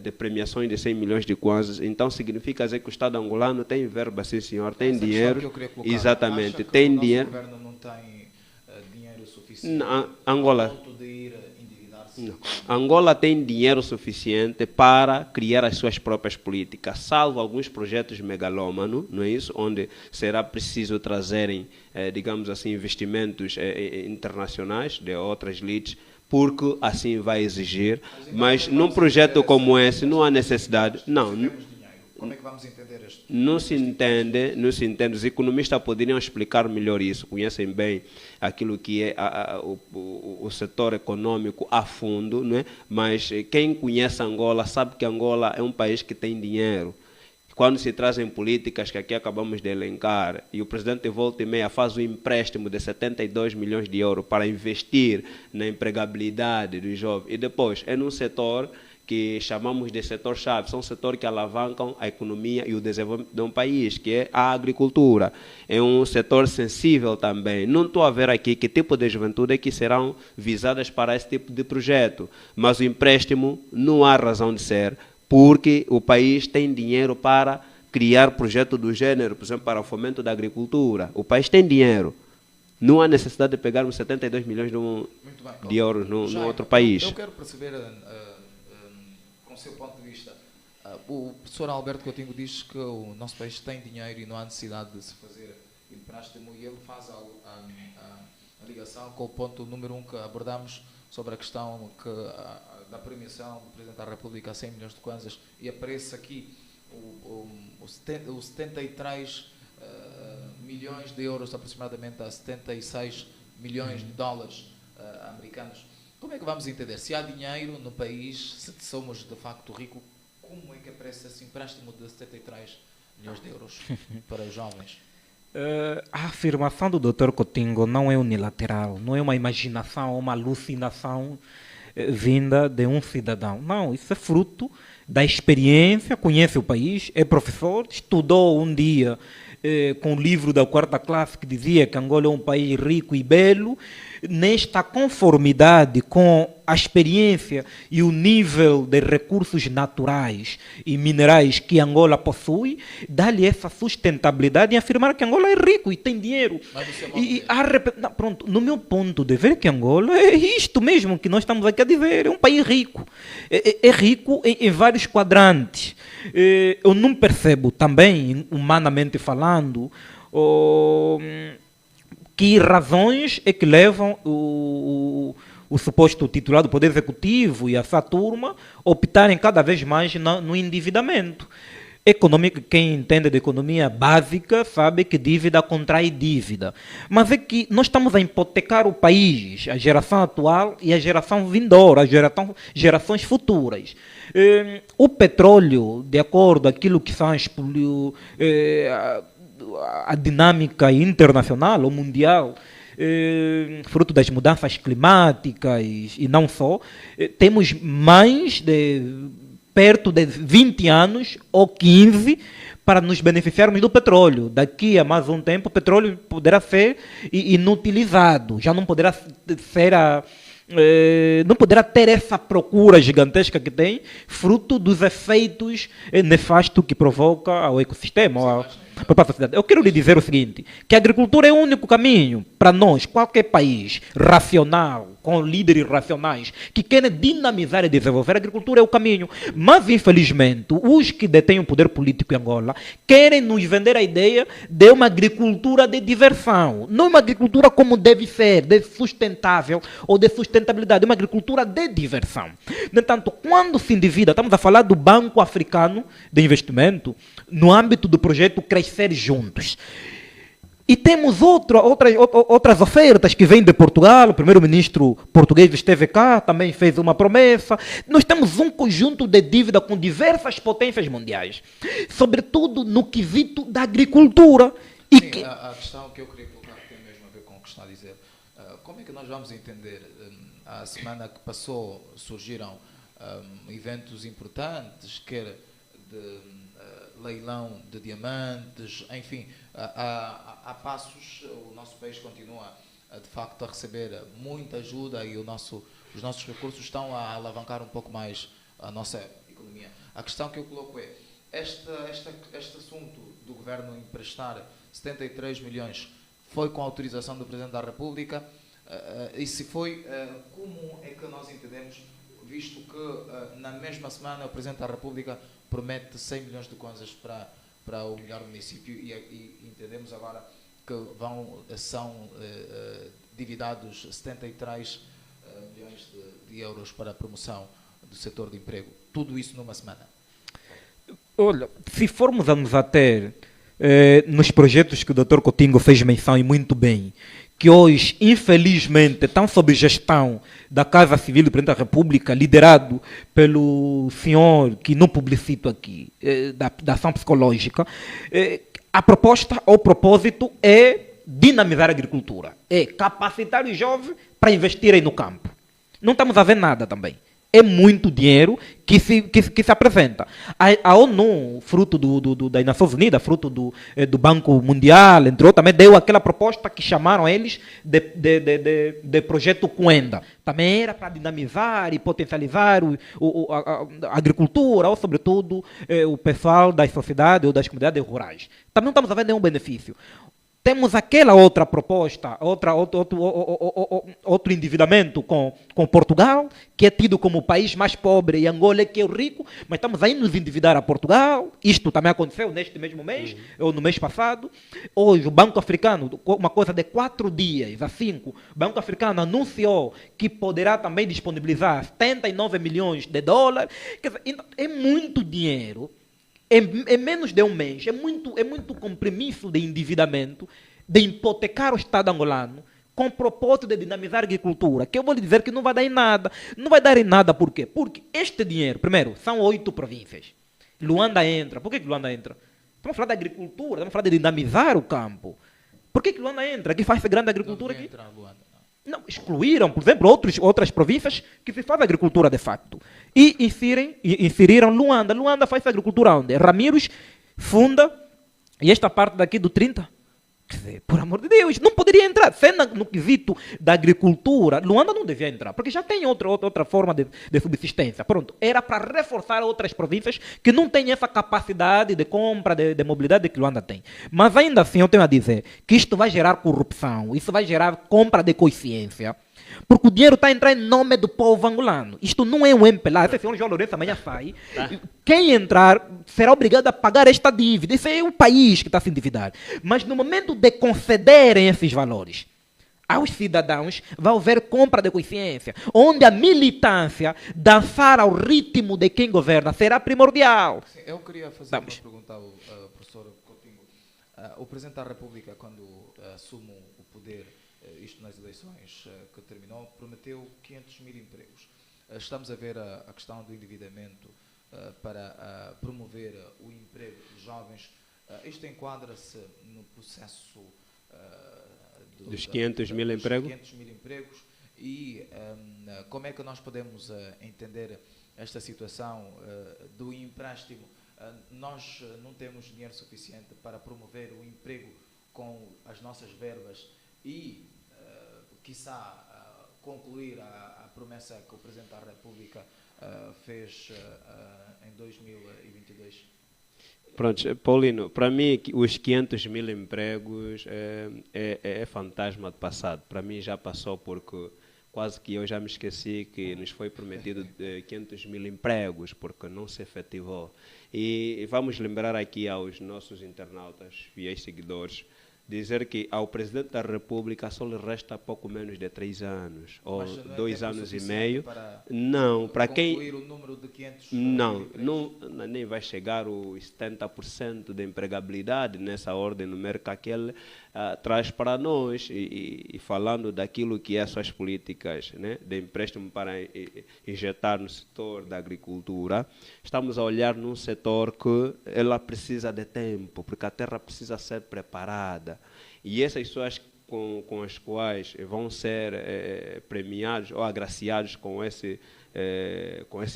Speaker 2: de premiações de 100 milhões de kwanzas, então significa dizer que o Estado angolano tem verba, sim senhor, tem dinheiro. Exatamente, tem dinheiro. O governo não tem dinheiro suficiente Angola. Não. Angola tem dinheiro suficiente para criar as suas próprias políticas, salvo alguns projetos megalômanos, não é isso? Onde será preciso trazerem, digamos assim, investimentos internacionais de outras elites, porque assim vai exigir, mas num projeto como esse não há necessidade. Não.
Speaker 1: Como é que vamos entender isto?
Speaker 2: Não se entende. Os economistas poderiam explicar melhor isso, conhecem bem aquilo que é o setor econômico a fundo, não é? Mas quem conhece Angola sabe que Angola é um país que tem dinheiro. Quando se trazem políticas que aqui acabamos de elencar e o presidente volta e meia faz um empréstimo de 72 milhões de euros para investir na empregabilidade dos jovens e depois é num setor que chamamos de setor-chave, são setores que alavancam a economia e o desenvolvimento de um país, que é a agricultura. É um setor sensível também. Não estou a ver aqui que tipo de juventude é que serão visadas para esse tipo de projeto, mas o empréstimo não há razão de ser, porque o país tem dinheiro para criar projetos do gênero, por exemplo, para o fomento da agricultura. O país tem dinheiro. Não há necessidade de pegarmos 72 milhões de euros no outro país.
Speaker 1: Eu quero perceber, com o seu ponto de vista, o professor Alberto Coutinho diz que o nosso país tem dinheiro e não há necessidade de se fazer empréstimo, e ele faz a ligação com o ponto número 1 que abordamos sobre a questão da premiação do Presidente da República a 100 milhões de kwanzas, e aparece aqui os 73 milhões de euros, aproximadamente a 76 milhões de dólares americanos. Como é que vamos entender? Se há dinheiro no país, se somos de facto ricos, como é que aparece esse empréstimo de 73 milhões de euros para os jovens?
Speaker 3: A afirmação do Dr. Coutinho não é unilateral, não é uma imaginação ou uma alucinação vinda de um cidadão. Não, isso é fruto da experiência, conhece o país, é professor, estudou um dia com o livro da quarta classe que dizia que Angola é um país rico e belo, nesta conformidade com a experiência e o nível de recursos naturais e minerais que Angola possui, dá-lhe essa sustentabilidade em afirmar que Angola é rico e tem dinheiro. Pronto, no meu ponto de ver que Angola é isto mesmo que nós estamos aqui a dizer, é um país rico. É rico em vários quadrantes. Eu não percebo também, humanamente falando, que razões é que levam o suposto titular do Poder Executivo e essa turma optarem cada vez mais no endividamento. Quem entende de economia básica sabe que dívida contrai dívida. Mas é que nós estamos a hipotecar o país, a geração atual e a geração vindoura, as gerações futuras. O petróleo, de acordo com aquilo que são a dinâmica internacional ou mundial, fruto das mudanças climáticas e não só, temos perto de 20 anos ou 15 para nos beneficiarmos do petróleo. Daqui a mais um tempo o petróleo poderá ser inutilizado, já não poderá ser não poderá ter essa procura gigantesca que tem, fruto dos efeitos nefastos que provoca ao ecossistema, para a sociedade. Eu quero lhe dizer o seguinte, que a agricultura é o único caminho para nós, qualquer país racional, com líderes racionais, que querem dinamizar e desenvolver, a agricultura é o caminho. Mas, infelizmente, os que detêm o poder político em Angola querem nos vender a ideia de uma agricultura de diversão. Não uma agricultura como deve ser, de sustentável ou de sustentabilidade, uma agricultura de diversão. No entanto, quando se endivida, estamos a falar do Banco Africano de Investimento, no âmbito do projeto Crescer Juntos. E temos outras ofertas que vêm de Portugal, o primeiro-ministro português esteve cá, também fez uma promessa. Nós temos um conjunto de dívida com diversas potências mundiais, sobretudo no quesito da agricultura.
Speaker 1: Sim, a questão que eu queria colocar tem mesmo a ver com o que está a dizer. Como é que nós vamos entender? A semana que passou surgiram eventos importantes, quer de leilão de diamantes, enfim, há passos, o nosso país continua de facto a receber muita ajuda e os nossos recursos estão a alavancar um pouco mais a nossa economia. A questão que eu coloco é, este assunto do governo emprestar 73 milhões foi com autorização do Presidente da República, e se foi, como é que nós entendemos, visto que na mesma semana o Presidente da República promete 100 milhões de kwanzas para o melhor município e entendemos agora que são dividados 73 milhões de euros para a promoção do setor de emprego. Tudo isso numa semana.
Speaker 3: Olha, se formos a nos ater nos projetos que o Dr. Coutinho fez menção e muito bem, que hoje, infelizmente, estão sob gestão da Casa Civil do Presidente da República, liderado pelo senhor, que não publicito aqui, da ação psicológica, a proposta, ou propósito, é dinamizar a agricultura, é capacitar os jovens para investirem no campo. Não estamos a ver nada também. É muito dinheiro que se apresenta. A ONU, fruto das Nações Unidas, fruto do Banco Mundial, entre outros, também deu aquela proposta que chamaram eles de projeto Cuenda. Também era para dinamizar e potencializar a agricultura, ou sobretudo o pessoal das sociedades ou das comunidades rurais. Também não estamos a ver nenhum benefício. Temos aquela outra proposta, outro endividamento com Portugal, que é tido como o país mais pobre, e Angola é que é o rico, mas estamos aí nos endividar a Portugal. Isto também aconteceu neste mesmo mês, ou no mês passado. Hoje o Banco Africano, uma coisa de 4 dias a 5, o Banco Africano anunciou que poderá também disponibilizar 79 milhões de dólares. Quer dizer, é muito dinheiro. Em menos de um mês, é muito compromisso de endividamento, de hipotecar o Estado angolano, com o propósito de dinamizar a agricultura, que eu vou lhe dizer que não vai dar em nada. Não vai dar em nada por quê? Porque este dinheiro, primeiro, são 8 províncias. Luanda entra. Por que Luanda entra? Estamos falando de agricultura, estamos falando de dinamizar o campo. Por que Luanda entra? Que faz grande agricultura aqui? Não, excluíram, por exemplo, outras províncias que se faz agricultura de facto. E inseriram Luanda. Luanda faz agricultura onde? Ramírez funda E esta parte daqui do 30? Quer dizer, por amor de Deus, não poderia entrar. Sendo no quesito da agricultura, Luanda não devia entrar, porque já tem outra forma de subsistência. Pronto, era para reforçar outras províncias que não têm essa capacidade de compra, de mobilidade que Luanda tem. Mas ainda assim, eu tenho a dizer que isto vai gerar corrupção, isso vai gerar compra de consciência, porque o dinheiro está a entrar em nome do povo angolano. Isto não é um MPLA. Esse senhor João Lourenço amanhã sai. Quem entrar será obrigado a pagar esta dívida. Esse é o país que está a se endividar. Mas no momento de concederem esses valores aos cidadãos, vai haver compra de consciência, onde a militância dançar ao ritmo de quem governa será primordial.
Speaker 1: Sim, eu queria fazer uma pergunta ao professor Coutinho. O Presidente da República, quando assume o poder, isto nas eleições que terminou, prometeu 500 mil empregos. Estamos a ver a questão do endividamento para promover o emprego dos jovens. Isto enquadra-se no processo
Speaker 2: dos 500 mil empregos?
Speaker 1: 500 mil empregos. E como é que nós podemos entender esta situação do empréstimo? Nós não temos dinheiro suficiente para promover o emprego com as nossas verbas e, quiçá, concluir a promessa que o Presidente da República fez em 2022.
Speaker 2: Pronto, Paulino, para mim os 500 mil empregos é fantasma do passado. Para mim já passou, porque quase que eu já me esqueci que nos foi prometido 500 mil empregos, porque não se efetivou. E vamos lembrar aqui aos nossos internautas, fiéis seguidores, dizer que ao Presidente da República só lhe resta pouco menos de 3 anos, ou 2 anos e meio. Não, para quem...
Speaker 1: o número de 500
Speaker 2: não, nem vai chegar os 70% de empregabilidade nessa ordem numérica que ele traz para nós, e falando daquilo que é suas políticas, né, de empréstimo para injetar no setor da agricultura. Estamos a olhar num setor que ela precisa de tempo, porque a terra precisa ser preparada. E essas pessoas com as quais vão ser premiados ou agraciados com esse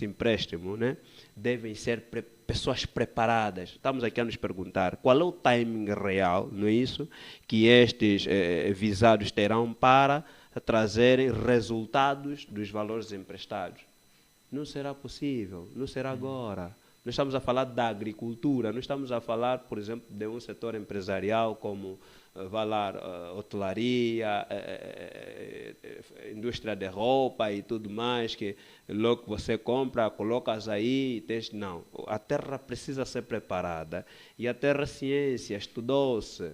Speaker 2: empréstimo, né, devem ser pessoas preparadas. Estamos aqui a nos perguntar qual é o timing real, não é isso, que estes visados terão para trazerem resultados dos valores emprestados. Não será possível, não será agora. Nós estamos a falar da agricultura, não estamos a falar, por exemplo, de um setor empresarial como hotelaria, indústria de roupa e tudo mais, que logo você compra, colocas aí, não. A terra precisa ser preparada. E a terra ciência, estudou-se.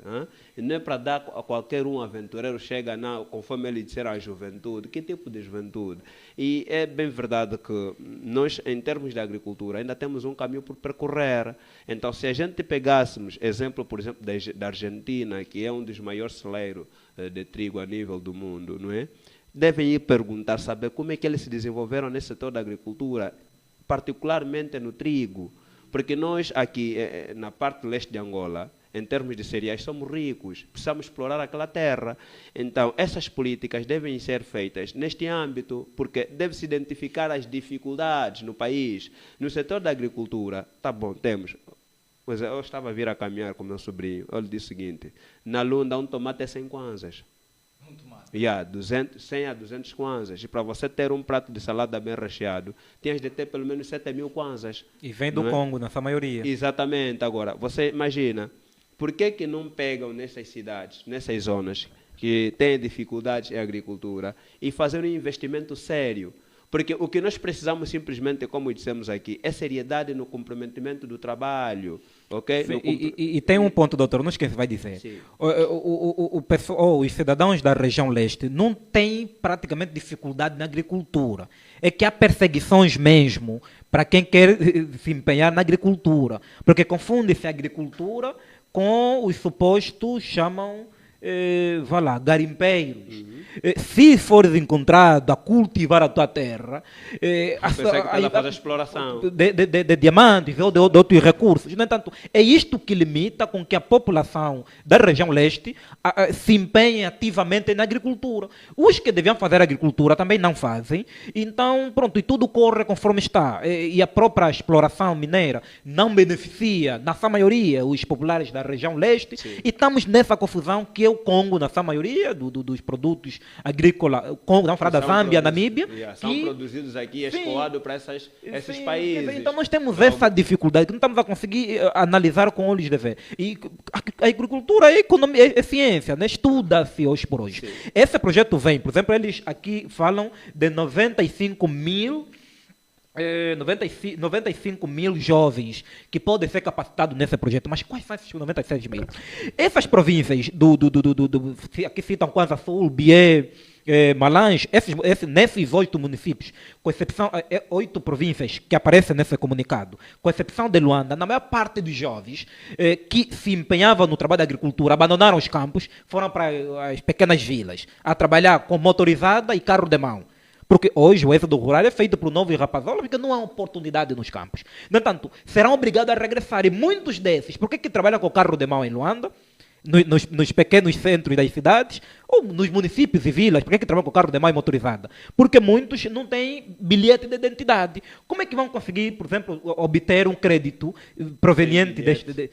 Speaker 2: E não é para dar a qualquer um aventureiro, chega, não, conforme ele disser, a juventude. Que tipo de juventude? E é bem verdade que nós, em termos de agricultura, ainda temos um caminho por percorrer. Então, se a gente pegássemos exemplo, por exemplo, da Argentina, que é um dos maiores celeiros de trigo a nível do mundo, não é? Devem ir perguntar, saber como é que eles se desenvolveram nesse setor da agricultura, particularmente no trigo. Porque nós aqui, na parte leste de Angola, em termos de cereais, somos ricos, precisamos explorar aquela terra. Então, essas políticas devem ser feitas neste âmbito, porque deve-se identificar as dificuldades no país. No setor da agricultura, tá bom, temos... Pois eu estava a vir a caminhar com meu sobrinho, ele disse o seguinte, na Lunda um tomate é 100 kwanzas.
Speaker 1: Um tomate?
Speaker 2: 100 a 200 kwanzas. E para você ter um prato de salada bem recheado, tinhas de ter pelo menos 7.000 kwanzas.
Speaker 3: E vem do Congo, nessa maioria.
Speaker 2: Exatamente. Agora, você imagina, por que não pegam nessas cidades, nessas zonas, que têm dificuldades em agricultura, e fazer um investimento sério? Porque o que nós precisamos simplesmente, como dissemos aqui, é seriedade no comprometimento do trabalho. Okay?
Speaker 3: Sim, e tem um ponto, doutor, não esqueça, vai dizer. Os cidadãos da região leste não têm praticamente dificuldade na agricultura. É que há perseguições mesmo para quem quer se empenhar na agricultura. Porque confunde-se a agricultura com os supostos, chamam, vá lá, garimpeiros. Se fores encontrado a cultivar a tua terra,
Speaker 2: Pensei que estava a fazer exploração.
Speaker 3: de diamantes ou de outros recursos. No entanto, é isto que limita com que a população da região leste se empenhe ativamente na agricultura. Os que deviam fazer agricultura também não fazem. Então, pronto, e tudo corre conforme está. E a própria exploração mineira não beneficia, na sua maioria, os populares da região leste.
Speaker 2: Sim.
Speaker 3: E estamos nessa confusão que é o Congo, na sua maioria, dos produtos agrícolas, Congo, não falar da Zâmbia, Namíbia.
Speaker 2: São produzidos aqui, escoados para esses países.
Speaker 3: Então nós temos essa dificuldade que não estamos a conseguir analisar com olhos de ver. E a agricultura é economia, é ciência, né? Estuda-se hoje por hoje.
Speaker 2: Sim.
Speaker 3: Esse projeto vem, por exemplo, eles aqui falam de 95 mil 95 mil jovens que podem ser capacitados nesse projeto, mas quais são esses 96 mil? Essas províncias aqui citam Kwanza Sul, Bié, Malange, nesses 8 municípios, com exceção 8 províncias que aparecem nesse comunicado, com exceção de Luanda, na maior parte dos jovens que se empenhavam no trabalho da agricultura, abandonaram os campos, foram para as pequenas vilas a trabalhar com motorizada e carro de mão. Porque hoje o êxodo rural é feito por novos rapazolas, porque não há oportunidade nos campos. No entanto, serão obrigados a regressar. E muitos desses, por que trabalham com carro de mão em Luanda, nos pequenos centros das cidades, ou nos municípios e vilas, por que trabalham com carro de mão e motorizada? Porque muitos não têm bilhete de identidade. Como é que vão conseguir, por exemplo, obter um crédito proveniente deste...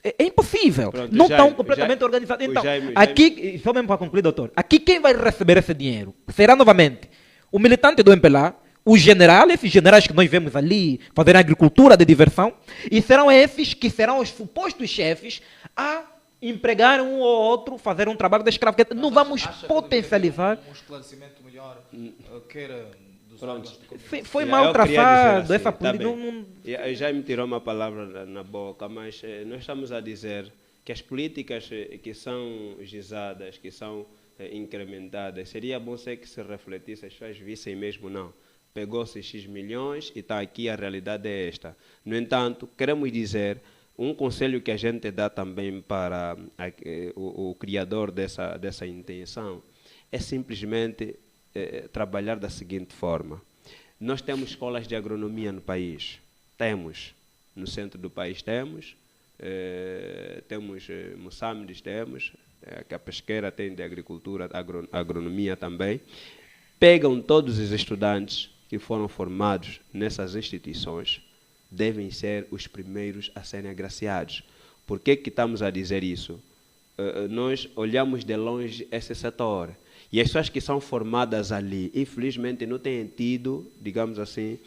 Speaker 3: É impossível. Pronto, não estão completamente organizados. Então, aqui, só mesmo para concluir, doutor, aqui quem vai receber esse dinheiro? Será novamente o militante do MPLA, o general, esses generais que nós vemos ali fazerem agricultura de diversão, e serão esses que serão os supostos chefes a empregar um ou outro, fazer um trabalho de escravo. Não vamos potencializar.
Speaker 1: Um esclarecimento melhor, queira dos órgãos de comunicação.
Speaker 3: Foi mal traçado
Speaker 2: assim,
Speaker 3: essa política.
Speaker 2: Já me tirou uma palavra na boca, mas nós estamos a dizer que as políticas que são gizadas, que são incrementadas, seria bom ser que se refletisse, as pessoas vissem mesmo, não. Pegou-se X milhões e está aqui, a realidade é esta. No entanto, queremos dizer, um conselho que a gente dá também para o criador dessa intenção, é simplesmente trabalhar da seguinte forma. Nós temos escolas de agronomia no país, temos, no centro do país temos Moçambique temos, que a pesqueira tem de agricultura, agronomia também. Pegam todos os estudantes que foram formados nessas instituições, devem ser os primeiros a serem agraciados. Por que estamos a dizer isso? Nós olhamos de longe esse setor, e as pessoas que são formadas ali, infelizmente, não têm tido, digamos assim,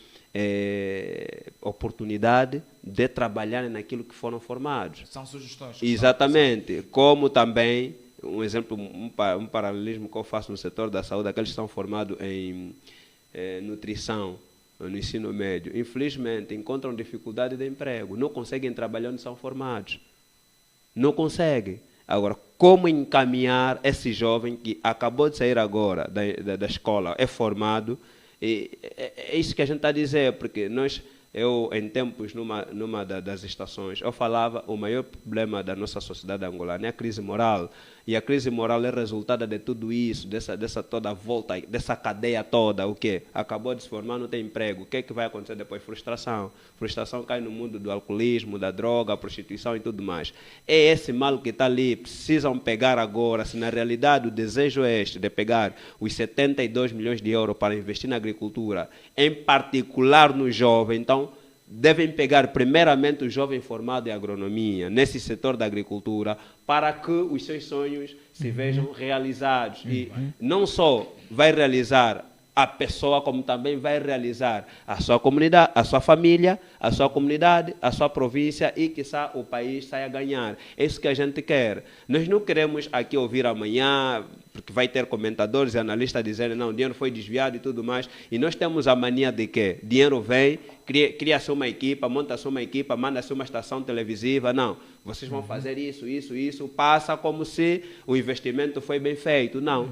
Speaker 2: oportunidade de trabalhar naquilo que foram formados.
Speaker 1: São sugestões.
Speaker 2: Exatamente. Como também, um exemplo, um paralelismo que eu faço no setor da saúde, aqueles que são formados em nutrição, no ensino médio, infelizmente, encontram dificuldade de emprego, não conseguem trabalhar onde são formados. Não conseguem. Agora, como encaminhar esse jovem que acabou de sair agora da escola, é formado? É isso que a gente está a dizer, porque eu em tempos, numa das estações, eu falava o maior problema da nossa sociedade angolana é a crise moral. E a crise moral é resultado de tudo isso, dessa toda volta, dessa cadeia toda. O quê? Acabou de se formar, não tem emprego. O que é que vai acontecer depois? Frustração. Frustração cai no mundo do alcoolismo, da droga, prostituição e tudo mais. É esse mal que está ali. Precisam pegar agora, se na realidade o desejo é este, de pegar os 72 milhões de euros para investir na agricultura, em particular no jovem, então devem pegar primeiramente o jovem formado em agronomia, nesse setor da agricultura, para que os seus sonhos se vejam realizados. E não só vai realizar a pessoa, como também vai realizar a sua comunidade, a sua família, a sua comunidade, a sua província e, quiçá, o país saia a ganhar. É isso que a gente quer. Nós não queremos aqui ouvir amanhã, porque vai ter comentadores e analistas dizendo não, o dinheiro foi desviado e tudo mais. E nós temos a mania de que dinheiro vem, cria-se uma equipa, monta-se uma equipa, manda-se uma estação televisiva. Não, vocês vão fazer isso, passa como se o investimento foi bem feito. Não.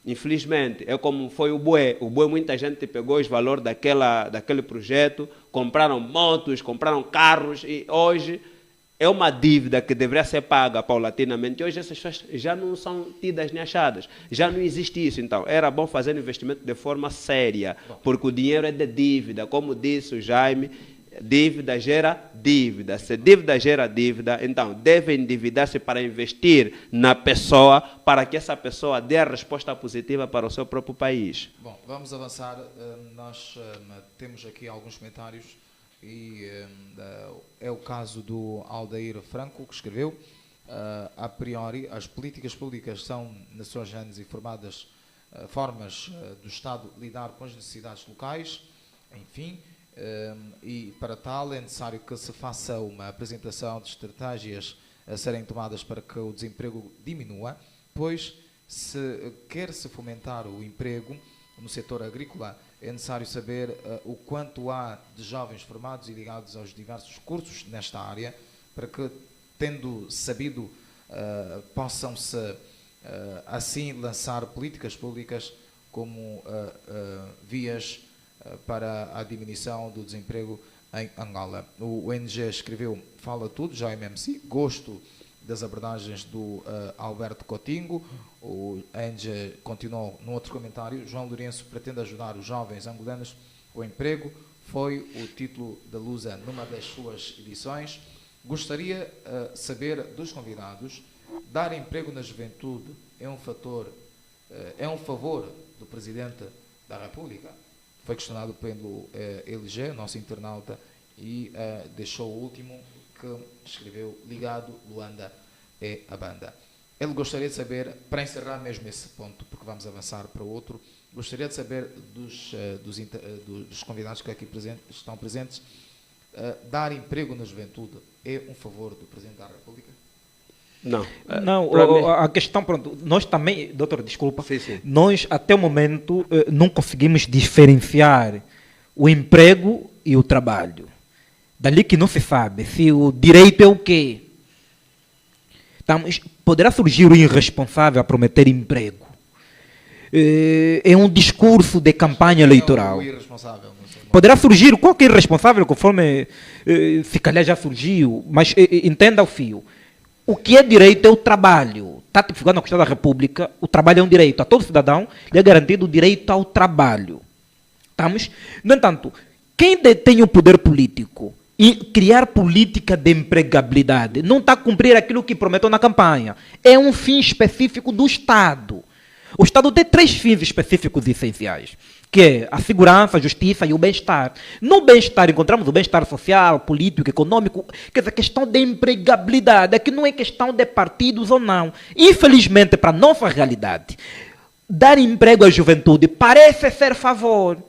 Speaker 2: Infelizmente, é como foi o Bué. O Bué, muita gente pegou os valores daquele projeto, compraram motos, compraram carros e hoje é uma dívida que deveria ser paga paulatinamente. Hoje essas pessoas já não são tidas nem achadas. Já não existe isso. Então, era bom fazer investimento de forma séria, porque o dinheiro é de dívida. Como disse o Jaime, dívida gera dívida. Se dívida gera dívida, então deve endividar-se para investir na pessoa, para que essa pessoa dê a resposta positiva para o seu próprio país.
Speaker 1: Bom, vamos avançar. Nós temos aqui alguns comentários e é o caso do Aldair Franco, que escreveu: a priori, as políticas públicas são, na sua gênese, formas do Estado lidar com as necessidades locais, enfim, e para tal é necessário que se faça uma apresentação de estratégias a serem tomadas para que o desemprego diminua, pois se quer-se fomentar o emprego no setor agrícola, é necessário saber o quanto há de jovens formados e ligados aos diversos cursos nesta área, para que, tendo sabido, possam-se assim lançar políticas públicas como vias para a diminuição do desemprego em Angola. O ONG escreveu: fala tudo, já MMC, gosto das abordagens do Alberto Coutinho. O ONG continuou num outro comentário: João Lourenço pretende ajudar os jovens angolanos com emprego, foi o título da Lusa numa das suas edições. Gostaria de saber dos convidados: dar emprego na juventude é um favor do Presidente da República? Foi questionado pelo LG, nosso internauta, e deixou o último, que escreveu: ligado, Luanda é a banda. Ele gostaria de saber, para encerrar mesmo esse ponto, porque vamos avançar para o outro, gostaria de saber dos convidados que aqui estão presentes: dar emprego na juventude é um favor do Presidente da República?
Speaker 2: Não.
Speaker 3: Não, a questão, pronto, nós também, doutor, desculpa,
Speaker 2: Sim.
Speaker 3: nós até o momento não conseguimos diferenciar o emprego e o trabalho. Dali que não se sabe se o direito é o quê. Poderá surgir o irresponsável a prometer emprego. É um discurso de campanha eleitoral. Poderá surgir qualquer irresponsável, conforme se calhar já surgiu, mas entenda o fio. O que é direito é o trabalho. Está tipificado na Constituição da República, o trabalho é um direito. A todo cidadão lhe é garantido o direito ao trabalho. Estamos? No entanto, quem detém o poder político e criar política de empregabilidade não está a cumprir aquilo que prometeu na campanha. É um fim específico do Estado. O Estado tem 3 fins específicos e essenciais, que é a segurança, a justiça e o bem-estar. No bem-estar encontramos o bem-estar social, político, econômico, quer dizer, a questão de empregabilidade, aqui não é questão de partidos ou não. Infelizmente, para a nossa realidade, dar emprego à juventude parece ser favor.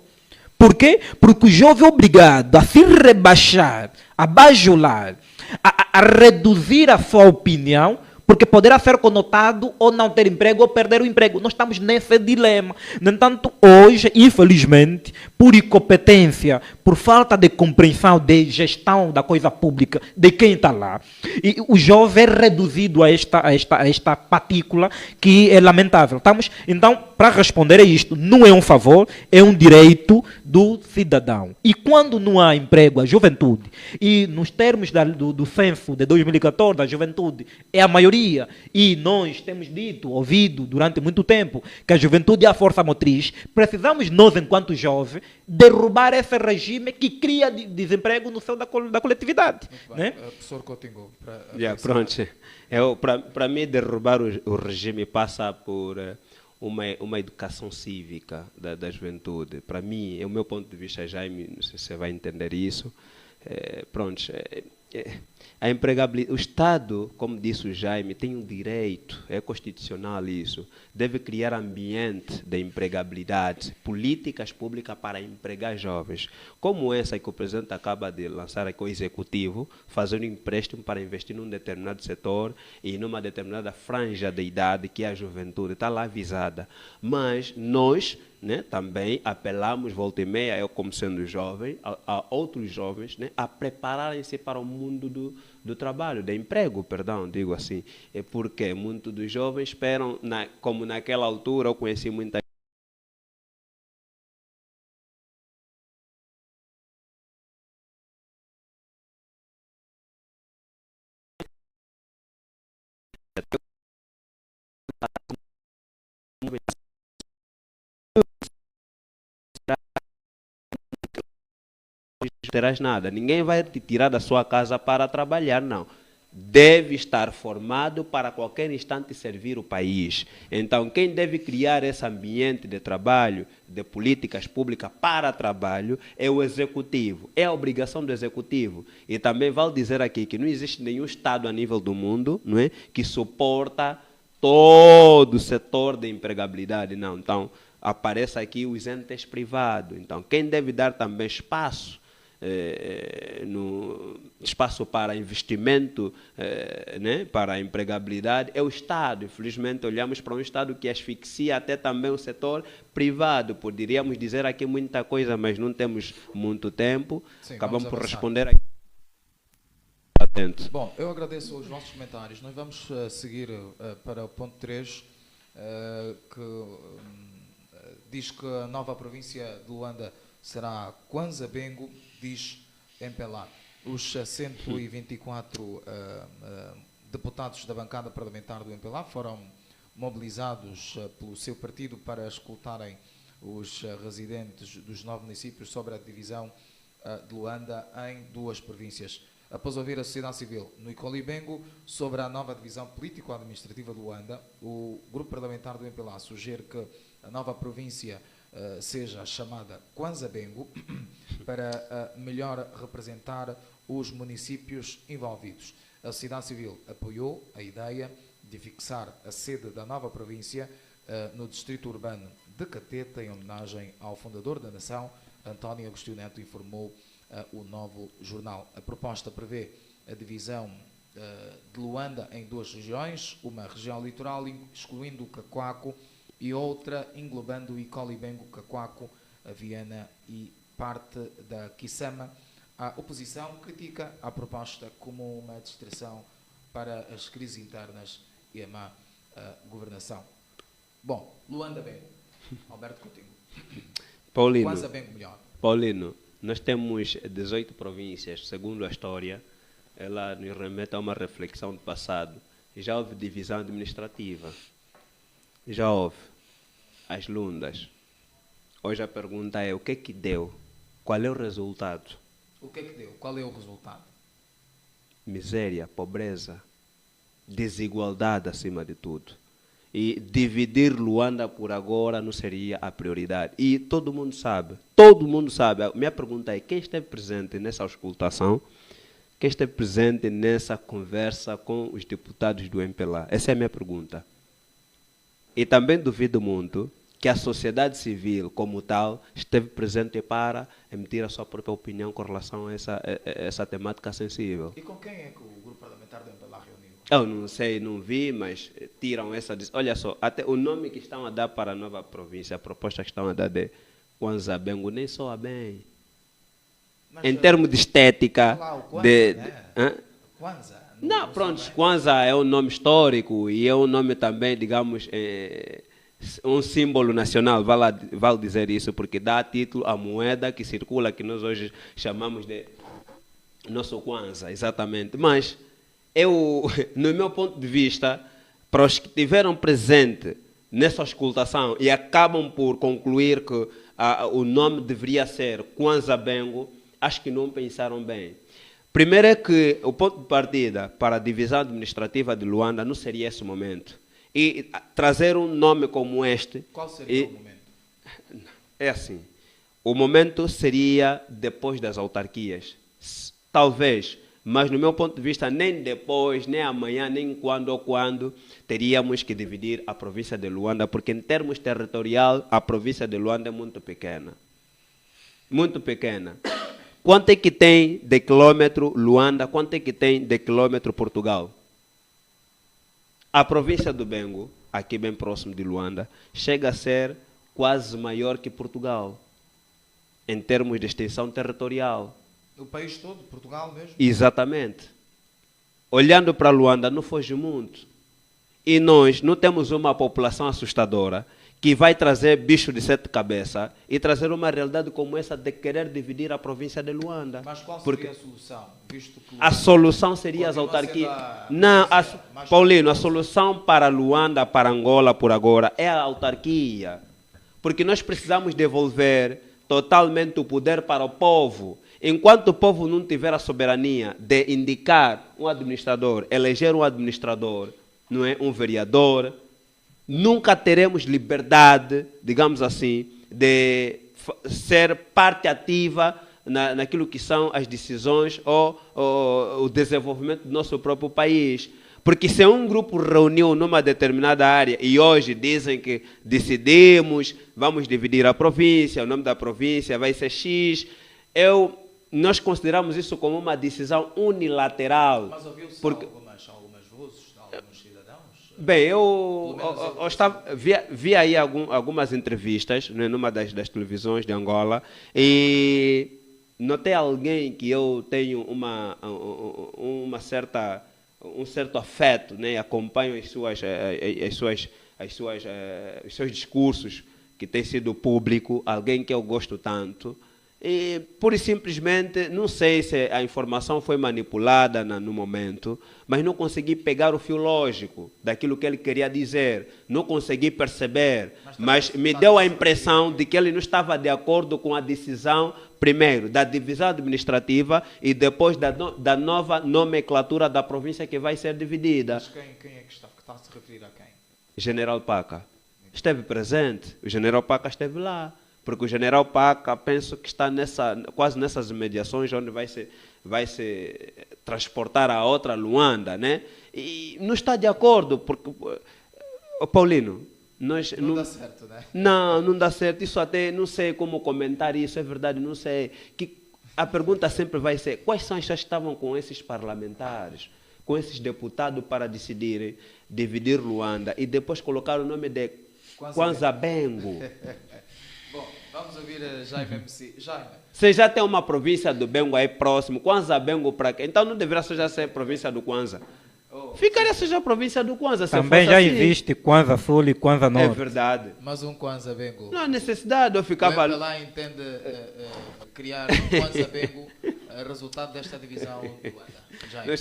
Speaker 3: Por quê? Porque o jovem é obrigado a se rebaixar, a bajular, a reduzir a sua opinião, porque poderá ser conotado ou não ter emprego ou perder o emprego. Nós estamos nesse dilema. No entanto, hoje, infelizmente, por incompetência, por falta de compreensão de gestão da coisa pública, de quem está lá, e o jovem é reduzido a esta partícula que é lamentável. Então, para responder a isto, não é um favor, é um direito do cidadão. E quando não há emprego à juventude, e nos termos do censo de 2014, a juventude é a maioria, e nós temos ouvido durante muito tempo que a juventude é a força motriz, precisamos nós, enquanto jovens, derrubar esse regime que cria desemprego no seio da coletividade. Né?
Speaker 1: Professor Coutinho,
Speaker 2: para mim, derrubar o regime passa por uma educação cívica da juventude. Para mim, é o meu ponto de vista, Jaime, não sei se você vai entender isso. A empregabilidade, o Estado, como disse o Jaime, tem um direito, é constitucional isso, deve criar ambiente de empregabilidade, políticas públicas para empregar jovens, como essa que o Presidente acaba de lançar aqui, o Executivo, fazendo empréstimo para investir num determinado setor e numa determinada franja de idade, que é a juventude, está lá avisada. Mas nós, né, também apelamos, volta e meia, eu como sendo jovem, a outros jovens, né, a prepararem-se para o mundo do trabalho, do emprego, digo assim. É porque muitos dos jovens esperam, como naquela altura eu conheci muita terás nada. Ninguém vai te tirar da sua casa para trabalhar, não. Deve estar formado para a qualquer instante servir o país. Então, quem deve criar esse ambiente de trabalho, de políticas públicas para trabalho, é o executivo. É a obrigação do executivo. E também vale dizer aqui que não existe nenhum Estado a nível do mundo, não é, que suporta todo o setor de empregabilidade, não. Então, aparece aqui os entes privados. Então, quem deve dar também espaço, no espaço para investimento, né, para a empregabilidade, é o Estado. Infelizmente, olhamos para um Estado que asfixia até também o setor privado. Poderíamos dizer aqui muita coisa, mas não temos muito tempo.
Speaker 1: Sim,
Speaker 2: acabamos por responder aqui. Atento.
Speaker 1: Bom, eu agradeço os vossos comentários. Nós vamos seguir para o ponto 3, que diz que a nova província de Luanda será Kwanza Bengo, diz MPLA. Os 124 deputados da bancada parlamentar do MPLA foram mobilizados pelo seu partido para escutarem os residentes dos 9 municípios sobre a divisão de Luanda em 2 províncias. Após ouvir a sociedade civil no Icoli Bengo sobre a nova divisão político-administrativa de Luanda, o grupo parlamentar do MPLA sugere que a nova província seja chamada Kwanza Bengo para melhor representar os municípios envolvidos. A sociedade civil apoiou a ideia de fixar a sede da nova província no distrito urbano de Catete, em homenagem ao fundador da nação, António Agostinho Neto, informou o Novo Jornal. A proposta prevê a divisão de Luanda em 2 regiões, uma região litoral excluindo o Cacoaco e outra englobando o Icoli Bengo, Cacoaco, a Viana e parte da Kisama. A oposição critica a proposta como uma distração para as crises internas e a má governação. Bom, Luanda Bengo, Alberto Coutinho.
Speaker 2: Paulino,
Speaker 1: Kwanza Bengo melhor.
Speaker 2: Paulino, nós temos 18 províncias, segundo a história, ela nos remete a uma reflexão do passado. Já houve divisão administrativa, já houve as lundas. Hoje a pergunta é: o que é que deu? Qual é o resultado?
Speaker 1: O que é que deu? Qual é o resultado?
Speaker 2: Miséria, pobreza, desigualdade acima de tudo. E dividir Luanda por agora não seria a prioridade. E todo mundo sabe. A minha pergunta é: quem esteve presente nessa auscultação? Quem esteve presente nessa conversa com os deputados do MPLA? Essa é a minha pergunta. E também duvido muito que a sociedade civil, como tal, esteve presente para emitir a sua própria opinião com relação a essa temática sensível.
Speaker 1: E com quem é que o grupo parlamentar do MPLA reuniu?
Speaker 2: Eu não sei, não vi, mas tiram essa... Olha só, até o nome que estão a dar para a nova província, a proposta que estão a dar de Kwanza Bengo, nem soa bem.
Speaker 1: Mas,
Speaker 2: em termos de estética...
Speaker 1: Lá, o Kwanza, Kwanza.
Speaker 2: Não, pronto, Kwanza é um nome histórico e é um nome também, digamos, um símbolo nacional, vale dizer isso, porque dá título à moeda que circula, que nós hoje chamamos de nosso Kwanza, exatamente. Mas eu, no meu ponto de vista, para os que estiveram presentes nessa auscultação e acabam por concluir que o nome deveria ser Kwanza Bengo, acho que não pensaram bem. Primeiro é que o ponto de partida para a divisão administrativa de Luanda não seria esse momento. E trazer um nome como este...
Speaker 1: Qual seria o momento?
Speaker 2: É assim, o momento seria depois das autarquias. Talvez, mas no meu ponto de vista, nem depois, nem amanhã, nem quando ou quando, teríamos que dividir a província de Luanda, porque em termos territorial, a província de Luanda é muito pequena. Muito pequena. Quanto é que tem de quilômetro Luanda? Quanto é que tem de quilômetro Portugal? A província do Bengo, aqui bem próximo de Luanda, chega a ser quase maior que Portugal, em termos de extensão territorial.
Speaker 1: O país todo, Portugal mesmo?
Speaker 2: Exatamente. Olhando para Luanda, não foge muito. E nós não temos uma população assustadora que vai trazer bicho de 7 cabeças e trazer uma realidade como essa de querer dividir a província de Luanda.
Speaker 1: Mas qual seria a solução? Visto que
Speaker 2: a solução seria as autarquias. Não, Paulino, a solução para Luanda, para Angola, por agora, é a autarquia. Porque nós precisamos devolver totalmente o poder para o povo. Enquanto o povo não tiver a soberania de indicar um administrador, eleger um administrador, não é, um vereador, nunca teremos liberdade, digamos assim, de ser parte ativa naquilo que são as decisões ou o desenvolvimento do nosso próprio país. Porque se um grupo reuniu numa determinada área e hoje dizem que decidimos, vamos dividir a província, o nome da província vai ser X, nós consideramos isso como uma decisão unilateral.
Speaker 1: Mas ouviu-se
Speaker 2: porque
Speaker 1: algumas vozes de alguns cidadãos?
Speaker 2: Bem, eu vi aí algumas entrevistas, né, numa das televisões de Angola, e notei alguém que eu tenho um certo afeto, né, acompanho os seus discursos que têm sido público, alguém que eu gosto tanto. E, pura e simplesmente, não sei se a informação foi manipulada no momento, mas não consegui pegar o fio lógico daquilo que ele queria dizer. Não consegui perceber, mas me deu a impressão de que ele não estava de acordo com a decisão, primeiro, da divisão administrativa e depois da nova nomenclatura da província que vai ser dividida.
Speaker 1: Mas quem é que está a se referir a quem?
Speaker 2: General Paca. Esteve presente, o General Paca esteve lá. Porque o General Paca, penso que está quase nessas imediações onde vai se transportar a outra Luanda, né? E não está de acordo, porque, Paulino,
Speaker 1: não dá certo, né?
Speaker 2: Não dá certo. Isso até, não sei como comentar isso, é verdade, não sei. A pergunta sempre vai ser, quais são as pessoas que estavam com esses parlamentares, com esses deputados para decidirem dividir Luanda e depois colocar o nome de Kwanza Bengo?
Speaker 1: Bom, vamos ouvir Jaime MC. Jaime.
Speaker 2: Você já tem uma província do Bengo aí próximo, Kwanza Bengo para quê? Então não deveria já ser província do Kwanza. Ficaria seja a província do Kwanza.
Speaker 3: Também já
Speaker 2: assim.
Speaker 3: Existe Kwanza Sul e Kwanza Norte.
Speaker 2: É verdade.
Speaker 1: Mas um Kwanza Bengo.
Speaker 2: Não há necessidade, eu ficava...
Speaker 1: O lá entende criar um Kwanza Bengo resultado desta divisão do Luanda. Jaime.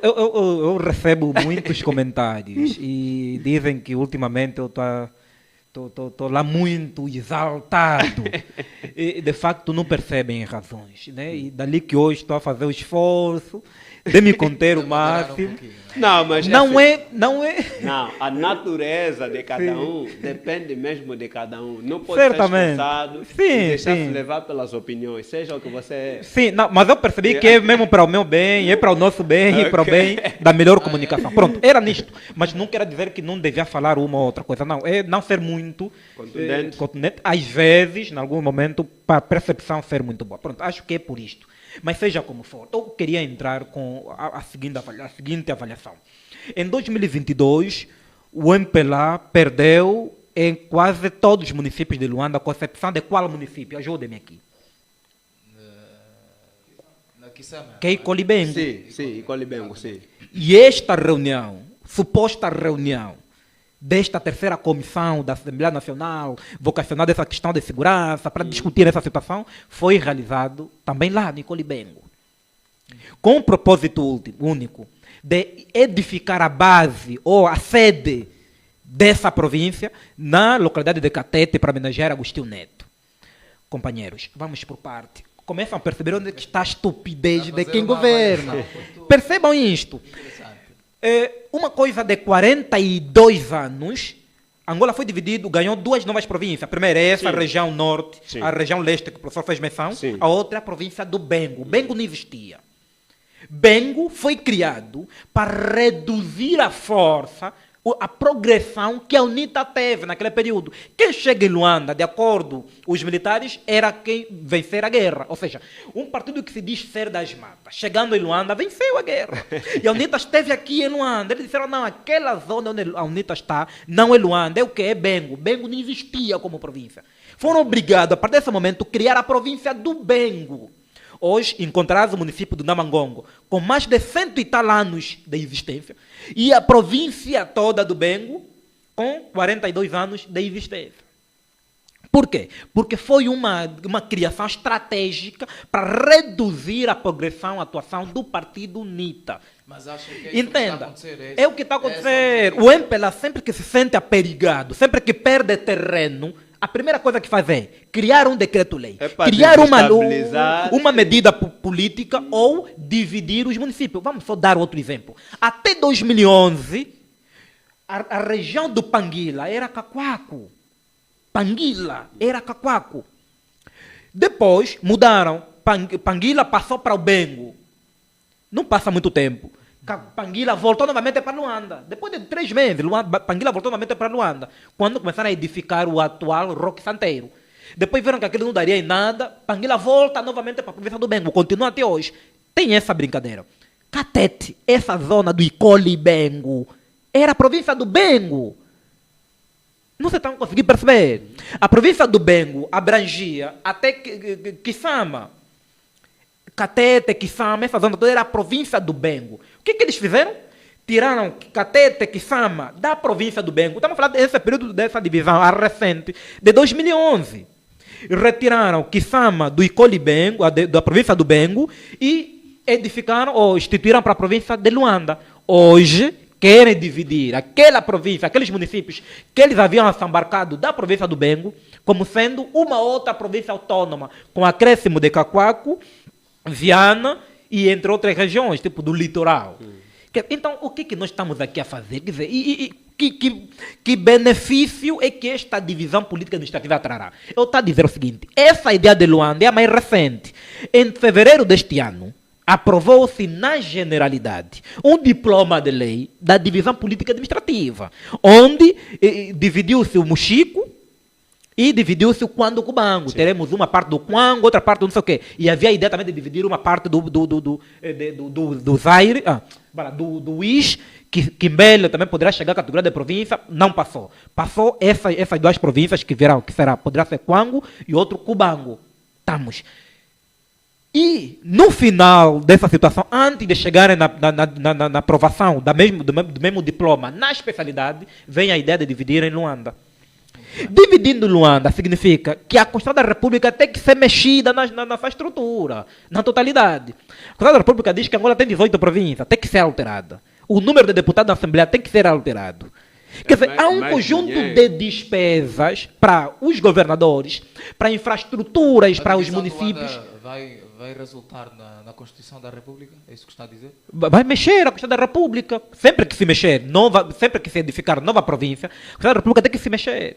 Speaker 3: Eu recebo muitos comentários e dizem que ultimamente eu estou lá muito exaltado. E, de facto, não percebem as razões. Né? E dali que hoje estou a fazer o esforço de me conter o máximo.
Speaker 2: Não, mas
Speaker 3: não é.
Speaker 2: Não, a natureza de cada um depende mesmo de cada um. Não pode
Speaker 3: Certamente.
Speaker 2: ser esforçado e deixar-se levar pelas opiniões, seja o que você é.
Speaker 3: Sim, não, mas eu percebi que é mesmo para o meu bem, é para o nosso bem e para o bem da melhor comunicação. Pronto, era nisto. Mas não quero dizer que não devia falar uma ou outra coisa, não. É não ser muito contundente. Às vezes, em algum momento, para a percepção ser muito boa. Pronto, acho que é por isto. Mas seja como for, eu queria entrar com a seguinte avaliação. Em 2022, o MPLA perdeu em quase todos os municípios de Luanda, com exceção de qual município? Ajudem-me aqui.
Speaker 1: Na Kisama.
Speaker 3: Que é Icolibengo.
Speaker 2: Sim, Icolibengo, sim.
Speaker 3: E esta reunião, suposta reunião, desta terceira comissão da Assembleia Nacional, vocacionada essa questão de segurança, para discutir essa situação, foi realizado também lá no Icolibengo. Com o propósito único de edificar a base ou a sede dessa província na localidade de Catete para homenagear Agostinho Neto. Companheiros, vamos por parte. Começam a perceber onde está a estupidez de quem governa. Percebam isto. Uma coisa de 42 anos, Angola foi dividido, ganhou duas novas províncias. A primeira é essa região norte, a região leste, que o professor fez menção. Sim. A outra é a província do Bengo. Bengo não existia. Bengo foi criado para reduzir a força, a progressão que a UNITA teve naquele período. Quem chega em Luanda, de acordo com os militares, era quem vencer a guerra. Ou seja, um partido que se diz ser das matas, chegando em Luanda, venceu a guerra. E a UNITA esteve aqui em Luanda. Eles disseram, não, aquela zona onde a UNITA está não é Luanda, é o que? É Bengo. Bengo não existia como província. Foram obrigados, a partir desse momento, a criar a província do Bengo. Hoje encontrarás o município do Namangongo com mais de 100 e tal anos de existência e a província toda do Bengo com 42 anos de existência. Por quê? Porque foi uma criação estratégica para reduzir a progressão, a atuação do partido UNITA.
Speaker 1: Mas acho que é
Speaker 3: entenda, é o que está a acontecer. O MPLA, sempre que se sente aperigado, sempre que perde terreno, a primeira coisa que faz é criar um decreto-lei,
Speaker 2: É para
Speaker 3: criar
Speaker 2: desestabilizar.
Speaker 3: uma medida política ou dividir os municípios. Vamos só dar outro exemplo. Até 2011, a região do Panguila era Cacoaco. Panguila era Cacoaco. Depois mudaram. Panguila passou para o Bengo. Não passa muito tempo. Panguila voltou novamente para Luanda. Depois de 3 meses, Panguila voltou novamente para Luanda. Quando começaram a edificar o atual Roque Santeiro. Depois viram que aquilo não daria em nada. Panguila volta novamente para a província do Bengo. Continua até hoje. Tem essa brincadeira. Catete, essa zona do Icoli Bengo, era a província do Bengo. Não se estão conseguindo perceber. A província do Bengo abrangia até Kisama. Catete, Kisama, essa zona toda era a província do Bengo. O que eles fizeram? Tiraram Catete, Kisama da província do Bengo. Estamos falando desse período, dessa divisão a recente, de 2011. Retiraram Kisama do Icoli Bengo, da província do Bengo, e edificaram ou instituíram para a província de Luanda. Hoje, querem dividir aquela província, aqueles municípios que eles haviam assambarcado da província do Bengo, como sendo uma outra província autônoma, com acréscimo de Cacoaco, Viana e entre outras regiões, tipo do litoral. Então, o que nós estamos aqui a fazer? Quer dizer, que benefício é que esta divisão política administrativa trará? Eu estou a dizer o seguinte, essa ideia de Luanda é a mais recente. Em fevereiro deste ano, aprovou-se na generalidade um diploma de lei da divisão política administrativa, onde dividiu-se o Muxico e dividiu-se o Cuango Cubango. Sim. Teremos uma parte do Cuango, outra parte do não sei o quê. E havia a ideia também de dividir uma parte do Zaire, do Is, que Mbele também poderá chegar à categoria de província. Não passou. Passou essas 2 províncias que virão, poderá ser Cuango e outro Cubango. Estamos. E, no final dessa situação, antes de chegarem na aprovação do mesmo diploma na especialidade, vem a ideia de dividir em Luanda. Dividindo Luanda significa que a Constituição da República tem que ser mexida na sua estrutura, na totalidade. A Constituição da República diz que Angola tem 18 províncias, tem que ser alterada. O número de deputados da Assembleia tem que ser alterado. Quer dizer, há um conjunto de despesas para os governadores, para infraestruturas, para os municípios.
Speaker 1: Vai resultar na Constituição da República? É isso que está a dizer?
Speaker 3: Vai mexer a Constituição da República. Sempre que se mexer, sempre que se edificar nova província, a Constituição da República tem que se mexer.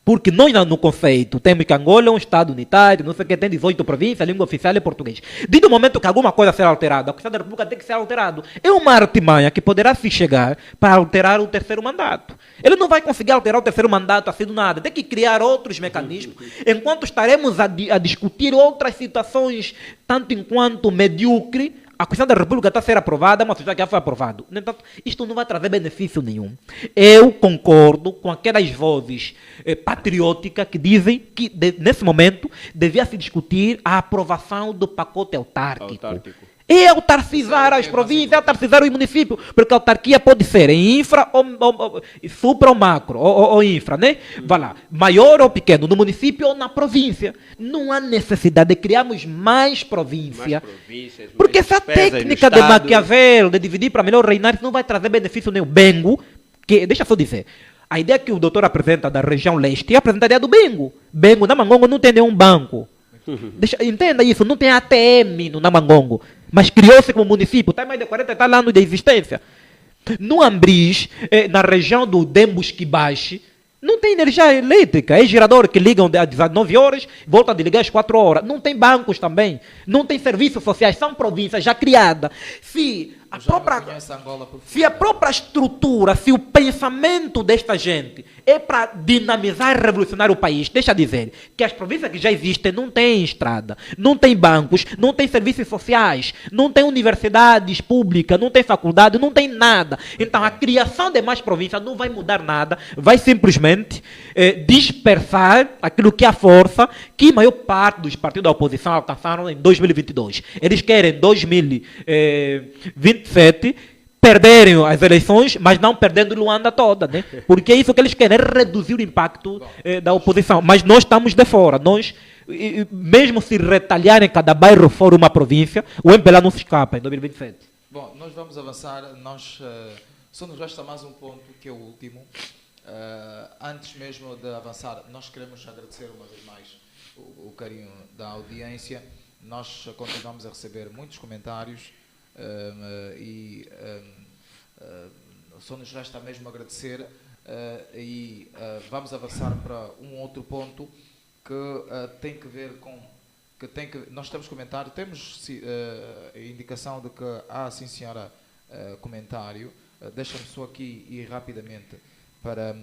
Speaker 3: Porque nós, no conceito, temos que Angola é um Estado unitário, não sei o que, tem 18 províncias, a língua oficial é português. Desde o momento que alguma coisa será alterada, a Constituição da República tem que ser alterada. É uma artimanha que poderá se chegar para alterar o 3º mandato. Ele não vai conseguir alterar o 3º mandato assim do nada. Tem que criar outros mecanismos, enquanto estaremos a discutir outras situações, tanto enquanto medíocre. A Constituição da República está a ser aprovada, mas já foi aprovado. No entanto, isto não vai trazer benefício nenhum. Eu concordo com aquelas vozes patrióticas que dizem que, nesse momento, devia se discutir a aprovação do pacote autárquico. E autarcizar as províncias, autarcizar os municípios, porque a autarquia pode ser em infra, ou supra ou macro, ou infra, né? Vai lá, maior ou pequeno, no município ou na província. Não há necessidade de criarmos mais províncias, porque essa técnica de Maquiavel, de dividir para melhor reinar, não vai trazer benefício nenhum. Bengo, que, deixa eu só dizer, a ideia que o doutor apresenta da região leste é apresentar a ideia do Bengo. Bengo, na Mangongo não tem nenhum banco. Entenda isso, não tem ATM no Namangongo, mas criou-se como município, tem mais de 40 anos de existência. No Ambris, na região do Dembusquibaxi, não tem energia elétrica, é gerador que ligam às 19 horas, voltam a ligar às 4 horas. Não tem bancos também, não tem serviços sociais, são províncias já criadas. Se a própria estrutura, se o pensamento desta gente é para dinamizar e revolucionar o país, deixa dizer que as províncias que já existem não têm estrada, não têm bancos, não têm serviços sociais, não têm universidades públicas, não têm faculdade, não tem nada. Então a criação de mais províncias não vai mudar nada, vai simplesmente dispersar aquilo que é a força que a maior parte dos partidos da oposição alcançaram em 2022. Eles querem 2027 perderem as eleições, mas não perdendo Luanda toda, né? Porque é isso que eles querem, é reduzir o impacto da oposição. Mas nós estamos de fora. Nós, mesmo se retalharem cada bairro fora uma província, o MPLA não se escapa em 2027.
Speaker 1: Bom, nós vamos avançar. Só nos resta mais um ponto, que é o último. Antes mesmo de avançar, nós queremos agradecer uma vez mais o carinho da audiência. Nós continuamos a receber muitos comentários e só nos resta mesmo agradecer e vamos avançar para um outro ponto que tem que ver com nós temos comentário, temos a indicação de que há, sim senhora, comentário. Deixa-me só aqui ir rapidamente para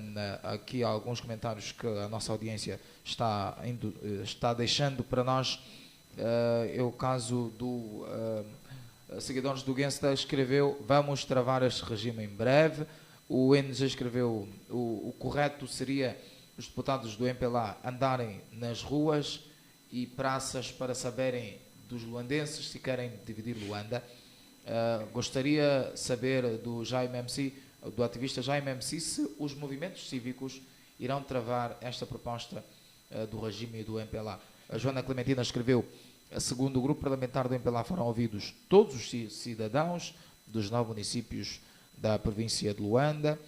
Speaker 1: aqui alguns comentários que a nossa audiência está deixando para nós. É o caso do Seguidores do Gangsta, escreveu: vamos travar este regime em breve. O NG escreveu: o correto seria os deputados do MPLA andarem nas ruas e praças para saberem dos luandenses se querem dividir Luanda. Gostaria de saber do Jaime MC, do ativista Jaime MC, se os movimentos cívicos irão travar esta proposta do regime do MPLA. A Joana Clementina escreveu: segundo o grupo parlamentar do MPLA foram ouvidos todos os cidadãos dos 9 municípios da província de Luanda.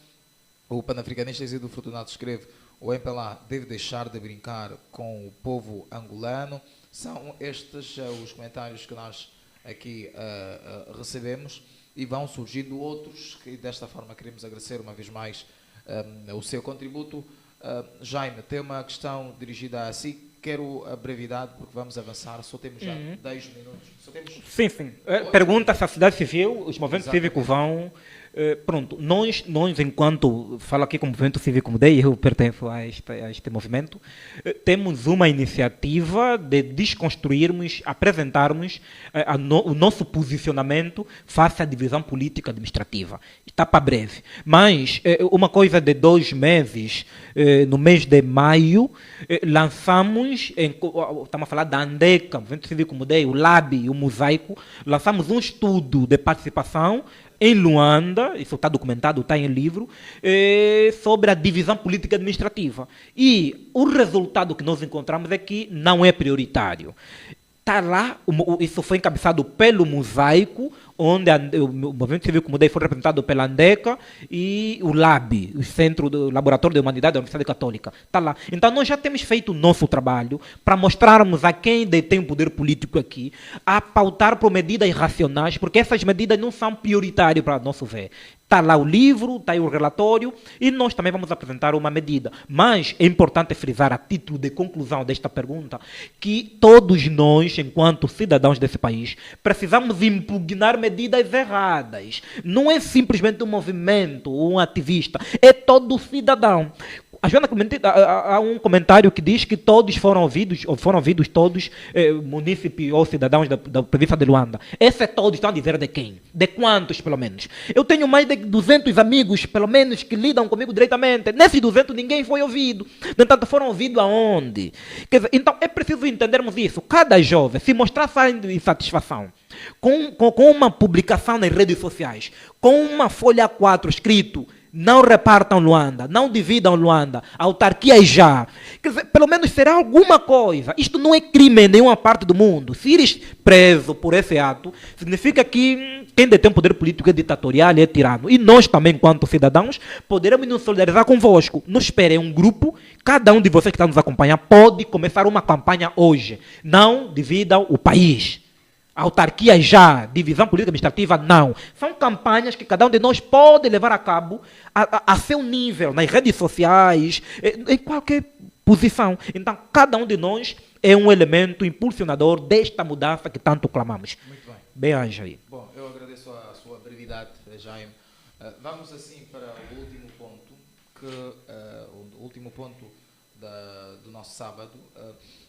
Speaker 1: O panafricanista Isidro Fortunato escreve: o MPLA deve deixar de brincar com o povo angolano. São estes os comentários que nós aqui recebemos e vão surgindo outros que desta forma queremos agradecer uma vez mais o seu contributo. Jaime, tem uma questão dirigida a si. Quero a brevidade porque vamos avançar, só temos já 10 minutos. Só temos...
Speaker 3: Sim. Pergunta se a sociedade civil, os movimentos cívicos vão... pronto, nós enquanto, falo aqui como movimento cívico mudei, eu pertenço a este movimento, temos uma iniciativa de desconstruirmos, apresentarmos o nosso posicionamento face à divisão política administrativa. Está para breve. Mas, uma coisa de 2 meses, no mês de maio, lançamos, estamos a falar da ANDECA, o movimento cívico mudei, o LAB e o Mosaico, lançamos um estudo de participação em Luanda, isso está documentado, está em livro, sobre a divisão política administrativa. E o resultado que nós encontramos é que não é prioritário. Está lá, isso foi encabeçado pelo Mosaico, onde o Movimento Cívico Mudei foi representado pela ANDECA e o LAB, o Centro do Laboratório de Humanidade da Universidade Católica. Está lá. Então, nós já temos feito o nosso trabalho para mostrarmos a quem detém o poder político aqui, a pautar por medidas racionais, porque essas medidas não são prioritárias para o nosso ver. Está lá o livro, está aí o relatório, e nós também vamos apresentar uma medida. Mas é importante frisar, a título de conclusão desta pergunta, que todos nós, enquanto cidadãos desse país, precisamos impugnar medidas erradas. Não é simplesmente um movimento, um ativista, é todo cidadão. A Joana há um comentário que diz que todos foram ouvidos todos, munícipes ou cidadãos da província de Luanda. Esse todos estão a dizer de quem? De quantos, pelo menos? Eu tenho mais de 200 amigos, pelo menos, que lidam comigo diretamente. Nesses 200 ninguém foi ouvido. No entanto, foram ouvidos aonde? Quer dizer, então é preciso entendermos isso. Cada jovem, se mostrar saindo insatisfação com uma publicação nas redes sociais, com uma folha A4 escrito: não repartam Luanda, não dividam Luanda, autarquia já. Quer dizer, pelo menos será alguma coisa. Isto não é crime em nenhuma parte do mundo. Se ires preso por esse ato, significa que quem detém o poder político é ditatorial, é tirano. E nós também, enquanto cidadãos, poderemos nos solidarizar convosco. Não esperem um grupo, cada um de vocês que está nos acompanhando pode começar uma campanha hoje. Não dividam o país. Autarquia já, divisão política administrativa não. São campanhas que cada um de nós pode levar a cabo a seu nível, nas redes sociais, em qualquer posição. Então, cada um de nós é um elemento impulsionador desta mudança que tanto clamamos.
Speaker 1: Muito bem.
Speaker 3: Bem, Anja aí.
Speaker 1: Bom, eu agradeço a sua brevidade, Jaime. Vamos assim para o último ponto, o último ponto do nosso sábado.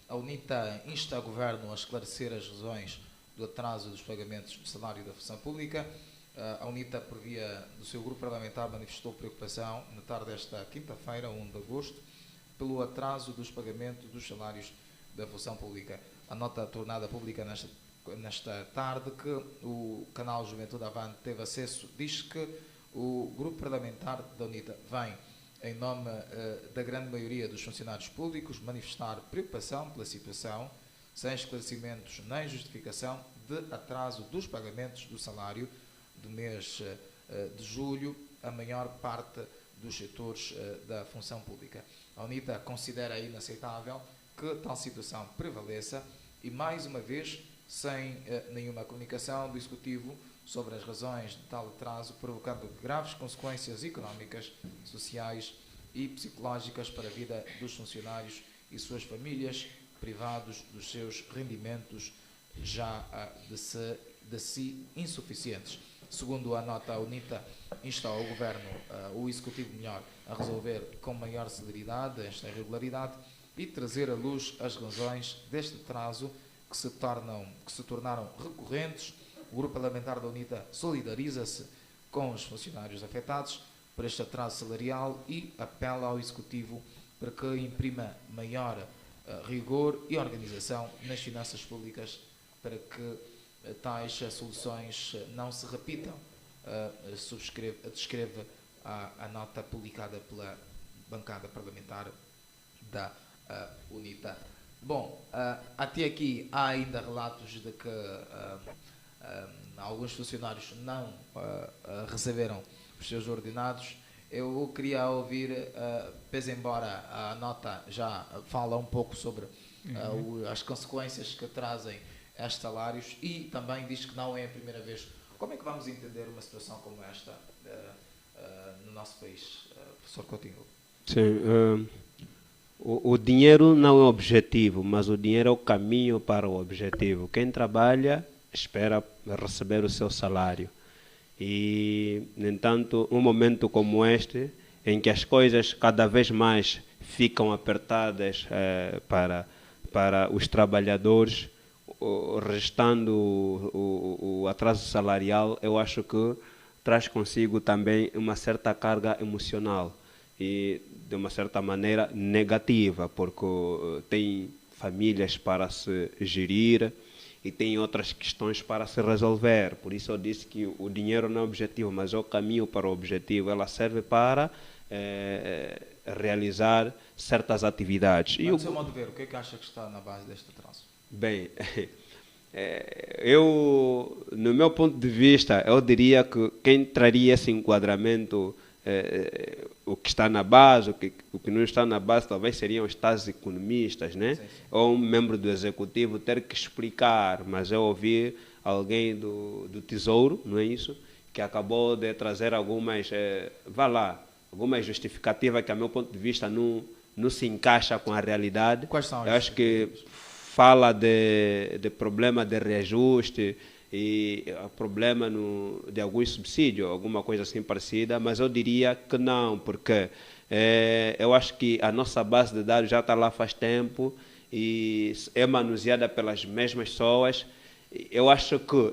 Speaker 1: A UNITA insta o Governo a esclarecer as razões do atraso dos pagamentos do salário da função pública. A UNITA, por via do seu grupo parlamentar, manifestou preocupação na tarde desta quinta-feira, 1 de agosto, pelo atraso dos pagamentos dos salários da função pública. A nota tornada pública nesta tarde, que o canal Juventude Avante teve acesso, diz que o grupo parlamentar da UNITA vem, em nome da grande maioria dos funcionários públicos, manifestar preocupação pela situação, sem esclarecimentos nem justificação, de atraso dos pagamentos do salário do mês de julho. A maior parte dos setores da função pública. A UNITA considera inaceitável que tal situação prevaleça e, mais uma vez, sem nenhuma comunicação do Executivo sobre as razões de tal atraso, provocando graves consequências económicas, sociais e psicológicas para a vida dos funcionários e suas famílias, privados dos seus rendimentos já de si insuficientes. Segundo a nota, a UNITA insta ao Governo, o Executivo melhor, a resolver com maior celeridade esta irregularidade e trazer à luz as razões deste atraso que se tornaram recorrentes. O Grupo Parlamentar da UNITA solidariza-se com os funcionários afetados por este atraso salarial e apela ao Executivo para que imprima maior rigor e organização nas finanças públicas para que tais soluções não se repitam. Descreve a nota publicada pela bancada parlamentar da UNITA. Bom, até aqui há ainda relatos de que alguns funcionários não receberam os seus ordenados. Eu queria ouvir, pese embora a nota já fala um pouco sobre as consequências que trazem estes salários e também diz que não é a primeira vez. Como é que vamos entender uma situação como esta no nosso país, professor Coutinho?
Speaker 2: Sim, o dinheiro não é o objetivo, mas o dinheiro é o caminho para o objetivo. Quem trabalha espera receber o seu salário. E, no entanto, um momento como este, em que as coisas cada vez mais ficam apertadas para os trabalhadores, restando o atraso salarial, eu acho que traz consigo também uma certa carga emocional e, de uma certa maneira, negativa, porque tem famílias para se gerir e tem outras questões para se resolver. Por isso eu disse que o dinheiro não é o objetivo, mas é o caminho para o objetivo. Ela serve para realizar certas atividades.
Speaker 1: Mas, do seu modo de ver, o que é que acha que está na base deste atraso?
Speaker 2: Bem, no meu ponto de vista, eu diria que quem traria esse enquadramento, o que está na base, o que não está na base, talvez seriam os tais economistas, né? Sim, sim. Ou um membro do executivo ter que explicar, mas eu ouvi alguém do Tesouro, não é isso? Que acabou de trazer algumas, algumas justificativas que, a meu ponto de vista, não se encaixa com a realidade.
Speaker 1: Quais são as
Speaker 2: Eu acho que fala de problema de reajuste e problema de algum subsídio, alguma coisa assim parecida, mas eu diria que não, porque eu acho que a nossa base de dados já está lá faz tempo e é manuseada pelas mesmas pessoas. Eu acho que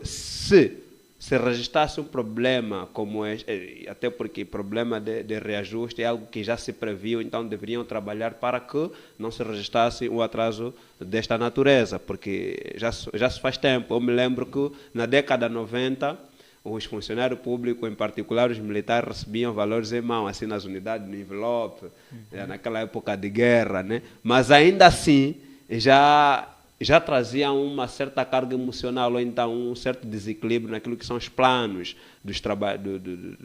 Speaker 2: se registrasse um problema como este, até porque problema de reajuste é algo que já se previu, então deveriam trabalhar para que não se registrasse um atraso desta natureza, porque já se faz tempo. Eu me lembro que na década de 90, os funcionários públicos, em particular os militares, recebiam valores em mão, assim nas unidades, no envelope, naquela época de guerra, né? Mas ainda assim, já traziam uma certa carga emocional ou então um certo desequilíbrio naquilo que são os planos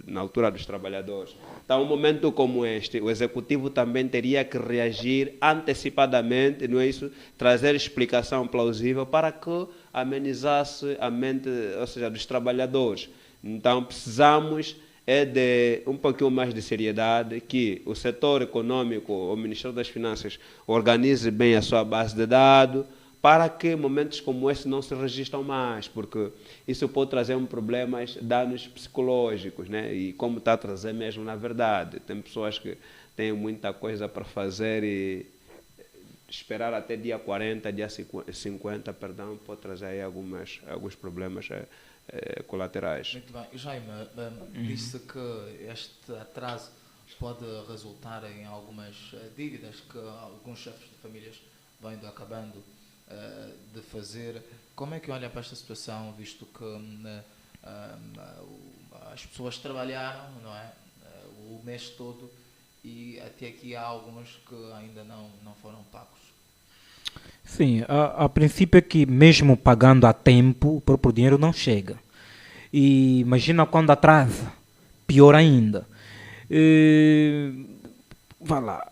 Speaker 2: na altura dos trabalhadores. Então, um momento como este, o executivo também teria que reagir antecipadamente, não é isso? Trazer explicação plausível para que amenizasse a mente, ou seja, dos trabalhadores. Então, precisamos de um pouquinho mais de seriedade, que o setor econômico, o Ministério das Finanças, organize bem a sua base de dados, para que momentos como esse não se registram mais, porque isso pode trazer danos psicológicos, né? E como está a trazer mesmo, na verdade. Tem pessoas que têm muita coisa para fazer e esperar até dia 40, dia 50, perdão, pode trazer aí alguns problemas colaterais.
Speaker 1: Muito bem. Jaime, disse que este atraso pode resultar em algumas dívidas que alguns chefes de famílias vão acabando de fazer. Como é que olha para esta situação, visto que as pessoas trabalharam, não é, o mês todo e até aqui há alguns que ainda não foram pagos?
Speaker 3: Sim, a princípio é que mesmo pagando a tempo, o próprio dinheiro não chega. E imagina quando atrasa, pior ainda. Vá lá,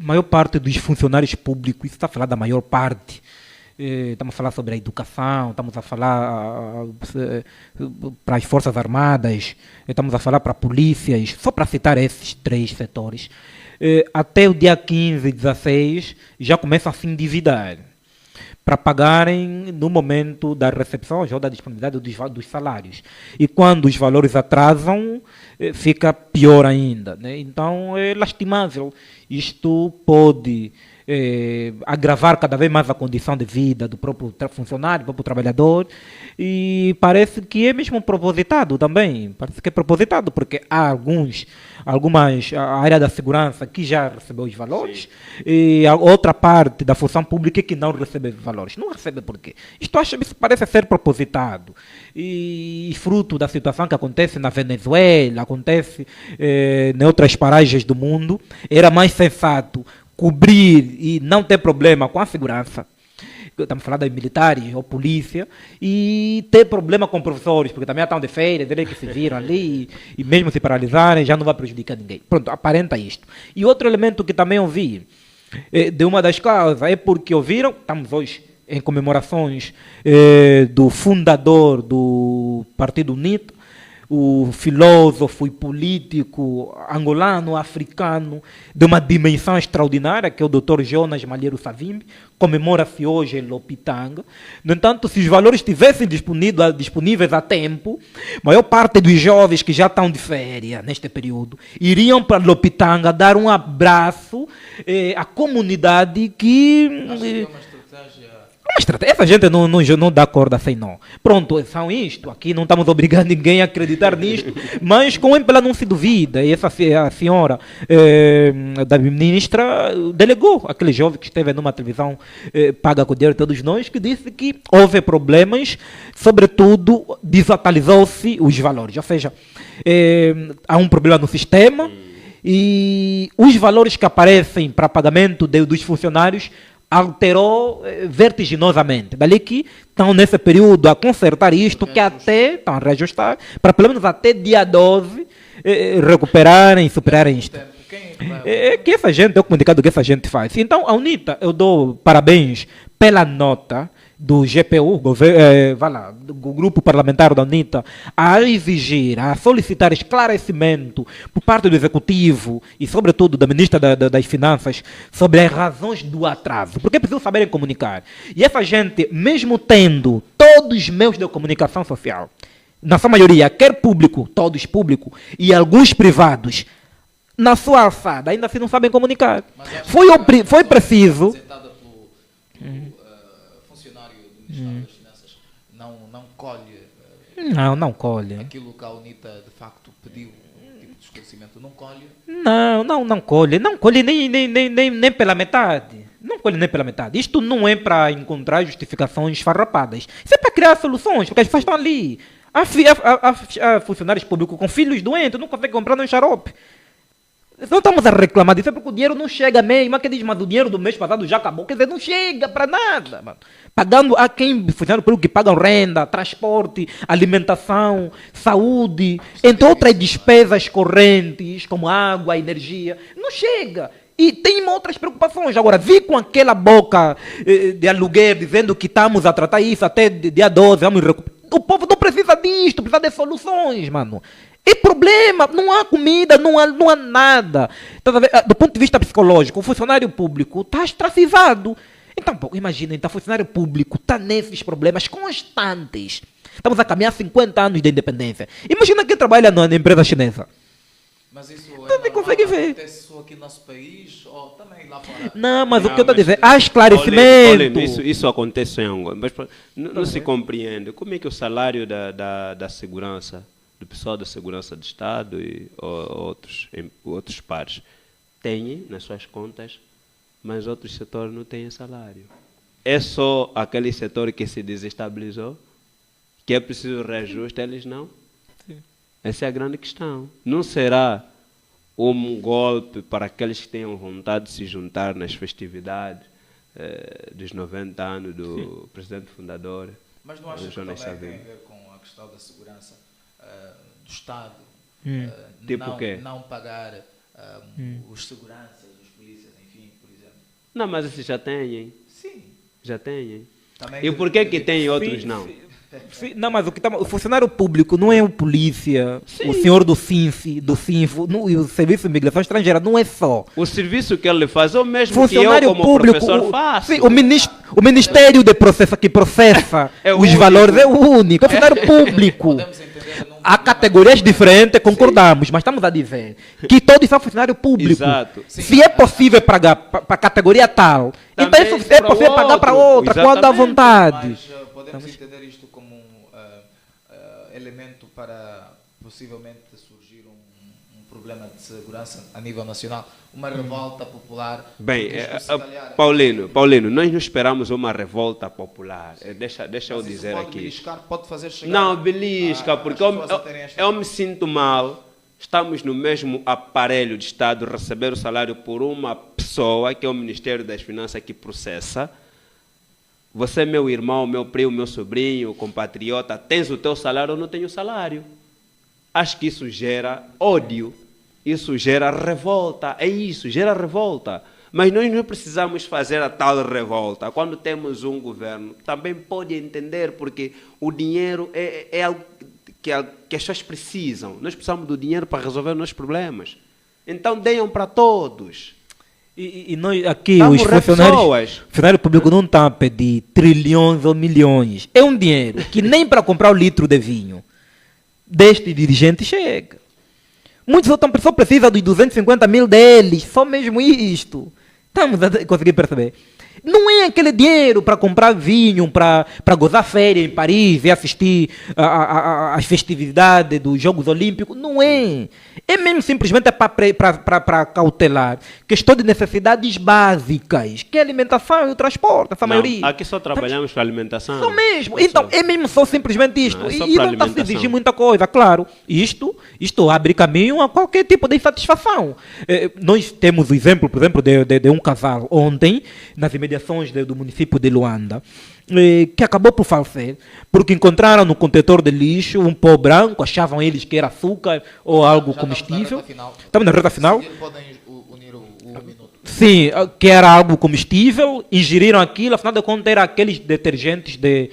Speaker 3: a maior parte dos funcionários públicos, isso está a falar da maior parte, estamos a falar sobre a educação, estamos a falar para as Forças Armadas, estamos a falar para polícias, só para citar esses 3 setores, até o dia 15, 16, já começam a se endividar para pagarem no momento da recepção ou da disponibilidade dos salários. E quando os valores atrasam, fica pior ainda, né? Então é lastimável. Isto pode agravar cada vez mais a condição de vida do próprio funcionário, do próprio trabalhador, e parece que é mesmo propositado também. Parece que é propositado, porque há a área da segurança que já recebeu os valores, sim, e a outra parte da função pública que não recebe valores. Não recebe por quê? Isso parece ser propositado. E fruto da situação que acontece na Venezuela, acontece em outras paragens do mundo, era mais sensato cobrir e não ter problema com a segurança, estamos falando de militares ou polícia, e ter problema com professores, porque também estão de férias, eles que se viram ali, e mesmo se paralisarem, já não vai prejudicar ninguém. Pronto, aparenta isto. E outro elemento que também ouvi, de uma das causas, é porque ouviram, estamos hoje em comemorações do fundador do Partido UNITA, o filósofo e político angolano, africano, de uma dimensão extraordinária, que é o Dr. Jonas Malheiro Savimbi, comemora-se hoje em Lopitanga. No entanto, se os valores estivessem disponíveis a tempo, a maior parte dos jovens que já estão de férias neste período, iriam para Lopitanga dar um abraço à comunidade que... Essa gente não dá corda sem nó. Pronto, são isto. Aqui não estamos obrigando ninguém a acreditar nisto, mas como ela não se duvida, e a senhora da ministra delegou aquele jovem que esteve numa televisão paga com o dinheiro de todos nós, que disse que houve problemas, sobretudo desatualizou-se os valores. Ou seja, há um problema no sistema e os valores que aparecem para pagamento dos funcionários alterou vertiginosamente. Dali que estão nesse período a consertar isto, que até estão a reajustar, para pelo menos até dia 12 recuperarem e superarem isto. Que essa gente, é o comunicado que essa gente faz. Então, a UNITA, eu dou parabéns pela nota do GPU, do Grupo Parlamentar da UNITA, a exigir, a solicitar esclarecimento por parte do Executivo e, sobretudo, da Ministra das Finanças sobre as razões do atraso. Porque é preciso saberem comunicar. E essa gente, mesmo tendo todos os meios de comunicação social, na sua maioria, quer público, todos público, e alguns privados, na sua alçada, ainda assim não sabem comunicar. Foi preciso...
Speaker 1: Estado das Finanças não colhe
Speaker 3: não colhe
Speaker 1: aquilo que a UNITA de facto pediu, tipo de esclarecimento, não colhe?
Speaker 3: Não colhe nem pela metade. Não colhe nem pela metade. Isto não é para encontrar justificações farrapadas. Isso é para criar soluções, porque as pessoas estão ali. Há funcionários públicos com filhos doentes, não conseguem comprar nem xarope. Não estamos a reclamar disso, é porque o dinheiro não chega mesmo. Mas o dinheiro do mês passado já acabou. Quer dizer, não chega para nada, mano. Pagando a quem funcionário público que pagam renda, transporte, alimentação, saúde, entre outras despesas correntes, como água, energia. Não chega. E tem outras preocupações. Agora, vi com aquela boca de aluguer dizendo que estamos a tratar isso até dia 12, vamos recuperar. O povo não precisa disto, precisa de soluções, mano. É problema, não há comida, não há nada. Do ponto de vista psicológico, o funcionário público está ostracizado. Então, imaginem, o funcionário público está nesses problemas constantes. Estamos a caminhar 50 anos de independência. Imagina quem trabalha na empresa chinesa.
Speaker 1: Mas isso
Speaker 3: consegue ver.
Speaker 1: Acontece só aqui no nosso país ou também lá fora?
Speaker 3: Não, mas o que eu estou a dizer, há esclarecimento.
Speaker 2: Isso acontece em Angola, mas não se compreende. Como é que o salário da segurança, do pessoal da segurança do Estado e outros pares, têm nas suas contas, mas outros setores não têm salário? É só aquele setor que se desestabilizou, que é preciso reajuste, eles não? Sim. Essa é a grande questão. Não será um golpe para aqueles que tenham vontade de se juntar nas festividades dos 90 anos do presidente fundador?
Speaker 1: Mas não acha que também tem a ver com a questão da segurança do Estado
Speaker 2: Tipo
Speaker 1: não,
Speaker 2: o quê?
Speaker 1: não pagar os seguranças, os polícias, enfim, por exemplo.
Speaker 2: Não, mas esses já têm.
Speaker 1: Sim.
Speaker 2: Já têm.
Speaker 1: Também
Speaker 2: E por que que tem outros
Speaker 3: Sim,
Speaker 2: não?
Speaker 3: sim, não, mas o funcionário público não é o polícia, o senhor do SINF, do SINFO, e o Serviço de Imigração Estrangeira, não é só.
Speaker 2: O serviço que ele faz é o mesmo
Speaker 3: Funcionário
Speaker 2: que eu como
Speaker 3: público,
Speaker 2: professor faço.
Speaker 3: sim, o Ministério de Processa que processa
Speaker 2: É o
Speaker 3: os
Speaker 2: único.
Speaker 3: valores é o único, é o funcionário público.
Speaker 1: Podemos entender num
Speaker 3: Há categorias diferentes, concordamos, mas estamos a dizer que todos são funcionário público.
Speaker 2: Exato.
Speaker 3: Se é possível pagar para a categoria tal, então
Speaker 2: Também
Speaker 3: isso é
Speaker 2: para
Speaker 3: possível pagar para
Speaker 2: outro.
Speaker 3: outra, quando dá
Speaker 2: Exatamente.
Speaker 3: vontade.
Speaker 1: Mas podemos entender isto como um elemento para possivelmente surgir um problema de segurança a nível nacional, uma revolta popular.
Speaker 2: Bem,
Speaker 1: porque isto, se calhar,
Speaker 2: Paulino, nós não esperamos uma revolta popular. Deixa eu
Speaker 1: mas isso
Speaker 2: dizer
Speaker 1: pode
Speaker 2: aqui.
Speaker 1: beliscar, pode fazer chegar
Speaker 2: Não, belisca, porque
Speaker 1: as pessoas a terem esta-
Speaker 2: eu me sinto mal. Estamos no mesmo aparelho de Estado, receber o salário por uma pessoa, que é o Ministério das Finanças, que processa. Você, meu irmão, meu primo, meu sobrinho, compatriota, tens o teu salário ou não tenho salário? Acho que isso gera ódio, isso gera revolta, é isso, gera revolta. Mas nós não precisamos fazer a tal revolta. Quando temos um governo, também pode entender, porque o dinheiro é algo que as pessoas precisam. Nós precisamos do dinheiro para resolver os nossos problemas. Então, deem para todos.
Speaker 3: E nós aqui,
Speaker 2: Vamos
Speaker 3: os
Speaker 2: pessoas.
Speaker 3: funcionário público não está a pedir trilhões ou milhões. É um dinheiro que nem para comprar o litro de vinho deste dirigente chega. Muitos outras pessoas precisam dos 250 mil deles, só mesmo isto. Estamos a conseguir perceber. Não é aquele dinheiro para comprar vinho, para gozar férias em Paris e assistir às festividades dos Jogos Olímpicos. Não é. É mesmo simplesmente para cautelar questão de necessidades básicas, que é a alimentação e o transporte, essa maioria.
Speaker 2: Aqui só trabalhamos para alimentação.
Speaker 3: Só mesmo. Então, é mesmo só simplesmente isto.
Speaker 2: Não, é só
Speaker 3: e
Speaker 2: para
Speaker 3: não está a se
Speaker 2: alimentação.
Speaker 3: exigir muita coisa, claro. Isto abre caminho a qualquer tipo de insatisfação. Nós temos o exemplo, por exemplo, de um casal ontem, nas imediações do município de Luanda, que acabou por falecer, porque encontraram no contentor de lixo um pó branco, achavam eles que era açúcar ou algo
Speaker 1: já
Speaker 3: comestível.
Speaker 1: Estamos na reta final.
Speaker 3: Estamos na reta final.
Speaker 1: Se podem unir o minuto.
Speaker 3: Sim, que era algo comestível, ingeriram aquilo, afinal de contas era aqueles detergentes de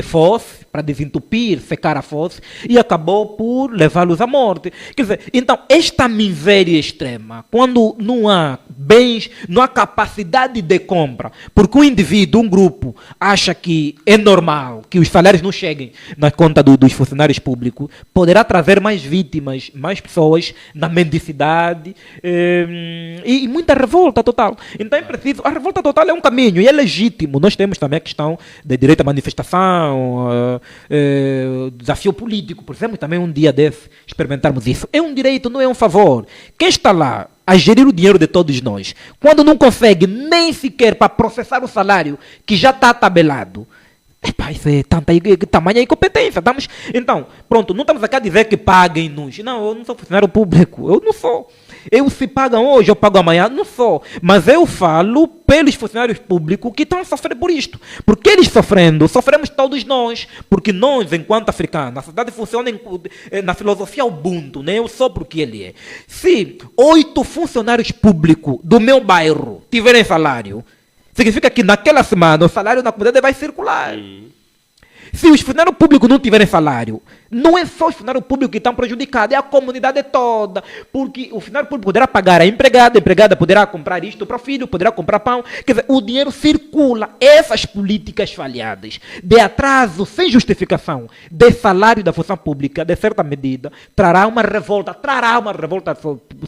Speaker 3: fosse, para desentupir, secar a fosse, e acabou por levá-los à morte. Quer dizer, então, esta miséria extrema, quando não há bens, não há capacidade de compra, porque um indivíduo, um grupo, acha que é normal que os salários não cheguem na conta dos funcionários públicos, poderá trazer mais vítimas, mais pessoas na mendicidade, e muita revolta total. Então é preciso, a revolta total é um caminho e é legítimo. Nós temos também a questão de direito à manifestação, desafio político, por exemplo, também um dia desse experimentarmos isso. É um direito, não é um favor. Quem está lá a gerir o dinheiro de todos nós, quando não consegue nem sequer para processar o salário que já está tabelado, isso é tamanha incompetência. Então, pronto, não estamos aqui a dizer que paguem-nos. Não, eu não sou funcionário público, eu não sou. Eu se pagam hoje, eu pago amanhã, não sou. Mas eu falo pelos funcionários públicos que estão a sofrer por isto. Porque eles sofrendo, sofremos todos nós. Porque nós, enquanto africanos, a sociedade funciona na filosofia Ubuntu, né? Eu sou porque ele é. Se 8 funcionários públicos do meu bairro tiverem salário, significa que naquela semana o salário na comunidade vai circular. Se os funcionários públicos não tiverem salário, não é só os funcionários públicos que estão prejudicados, é a comunidade toda. Porque o funcionário público poderá pagar a empregada poderá comprar isto para o filho, poderá comprar pão. Quer dizer, o dinheiro circula. Essas políticas falhadas, de atraso sem justificação, de salário da função pública, de certa medida, trará uma revolta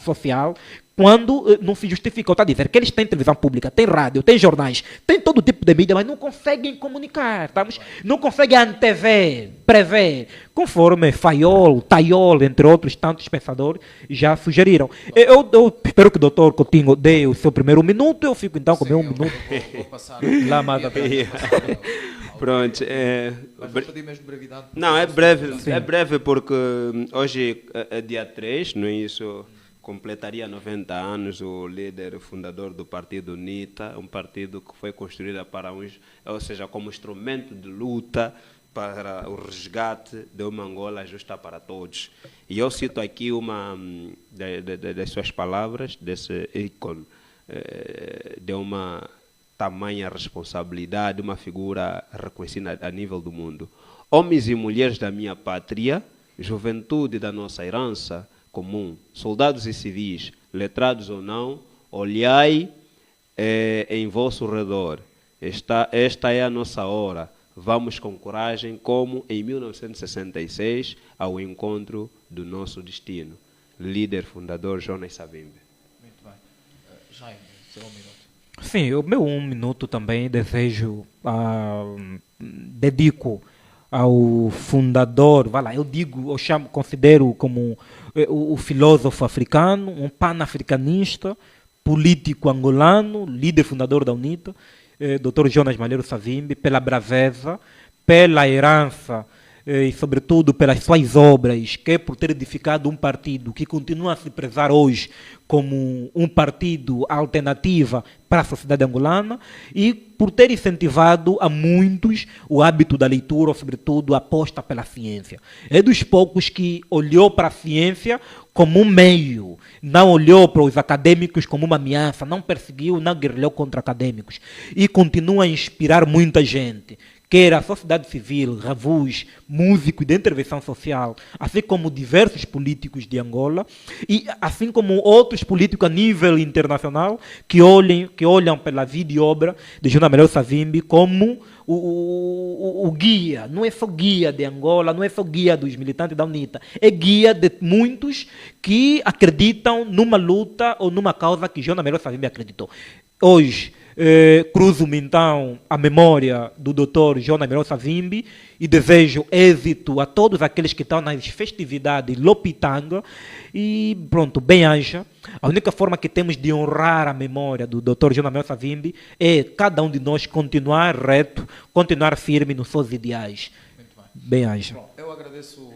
Speaker 3: social, quando não se justifica. Está a dizer que eles têm televisão pública, têm rádio, têm jornais, têm todo tipo de mídia, mas não conseguem comunicar, não conseguem antever, prever, conforme Fayol, Tayol, entre outros tantos pensadores, já sugeriram. Eu espero que o doutor Coutinho dê o seu primeiro minuto, eu fico então com o meu minuto.
Speaker 1: Vou passar
Speaker 3: Lá mais
Speaker 2: Pronto.
Speaker 1: Mas vou pedir mesmo brevidade.
Speaker 2: Não, é breve porque hoje é dia 3, não é isso? Completaria 90 anos o líder fundador do partido UNITA, um partido que foi construído para ou seja, como instrumento de luta para o resgate de uma Angola justa para todos. E eu cito aqui uma das suas palavras, desse ícone, de uma tamanha responsabilidade, uma figura reconhecida a nível do mundo. Homens e mulheres da minha pátria, juventude da nossa herança comum, soldados e civis, letrados ou não, olhai em vosso redor. Esta é a nossa hora. Vamos com coragem, como em 1966, ao encontro do nosso destino. Líder fundador Jonas Savimbi.
Speaker 1: Muito bem. Jaime, seu minuto.
Speaker 3: Sim, o meu 1 minuto também dedico ao fundador, considero como o filósofo africano, um panafricanista, político angolano, líder fundador da UNITA, Dr. Jonas Malheiro Savimbi, pela braveza, pela herança e, sobretudo, pelas suas obras, que é por ter edificado um partido que continua a se prezar hoje como um partido alternativa para a sociedade angolana e por ter incentivado a muitos o hábito da leitura, ou, sobretudo, a aposta pela ciência. É dos poucos que olhou para a ciência como um meio, não olhou para os acadêmicos como uma ameaça, não perseguiu, não guerrilhou contra acadêmicos e continua a inspirar muita gente, quer a sociedade civil, ravus, músicos de intervenção social, assim como diversos políticos de Angola, e assim como outros políticos a nível internacional que olham pela vida e obra de Jonas Malheiro Savimbi como o guia. Não é só guia de Angola, não é só guia dos militantes da UNITA, é guia de muitos que acreditam numa luta ou numa causa que Jonas Malheiro Savimbi acreditou. Hoje, cruzo-me então a memória do Dr. Jonas Malheiro Savimbi e desejo êxito a todos aqueles que estão nas festividades Lopitanga e pronto, bem-aja. A única forma que temos de honrar a memória do Dr. Jonas Malheiro Savimbi é cada um de nós continuar reto, continuar firme nos seus ideais. Bem-aja.
Speaker 1: Eu agradeço.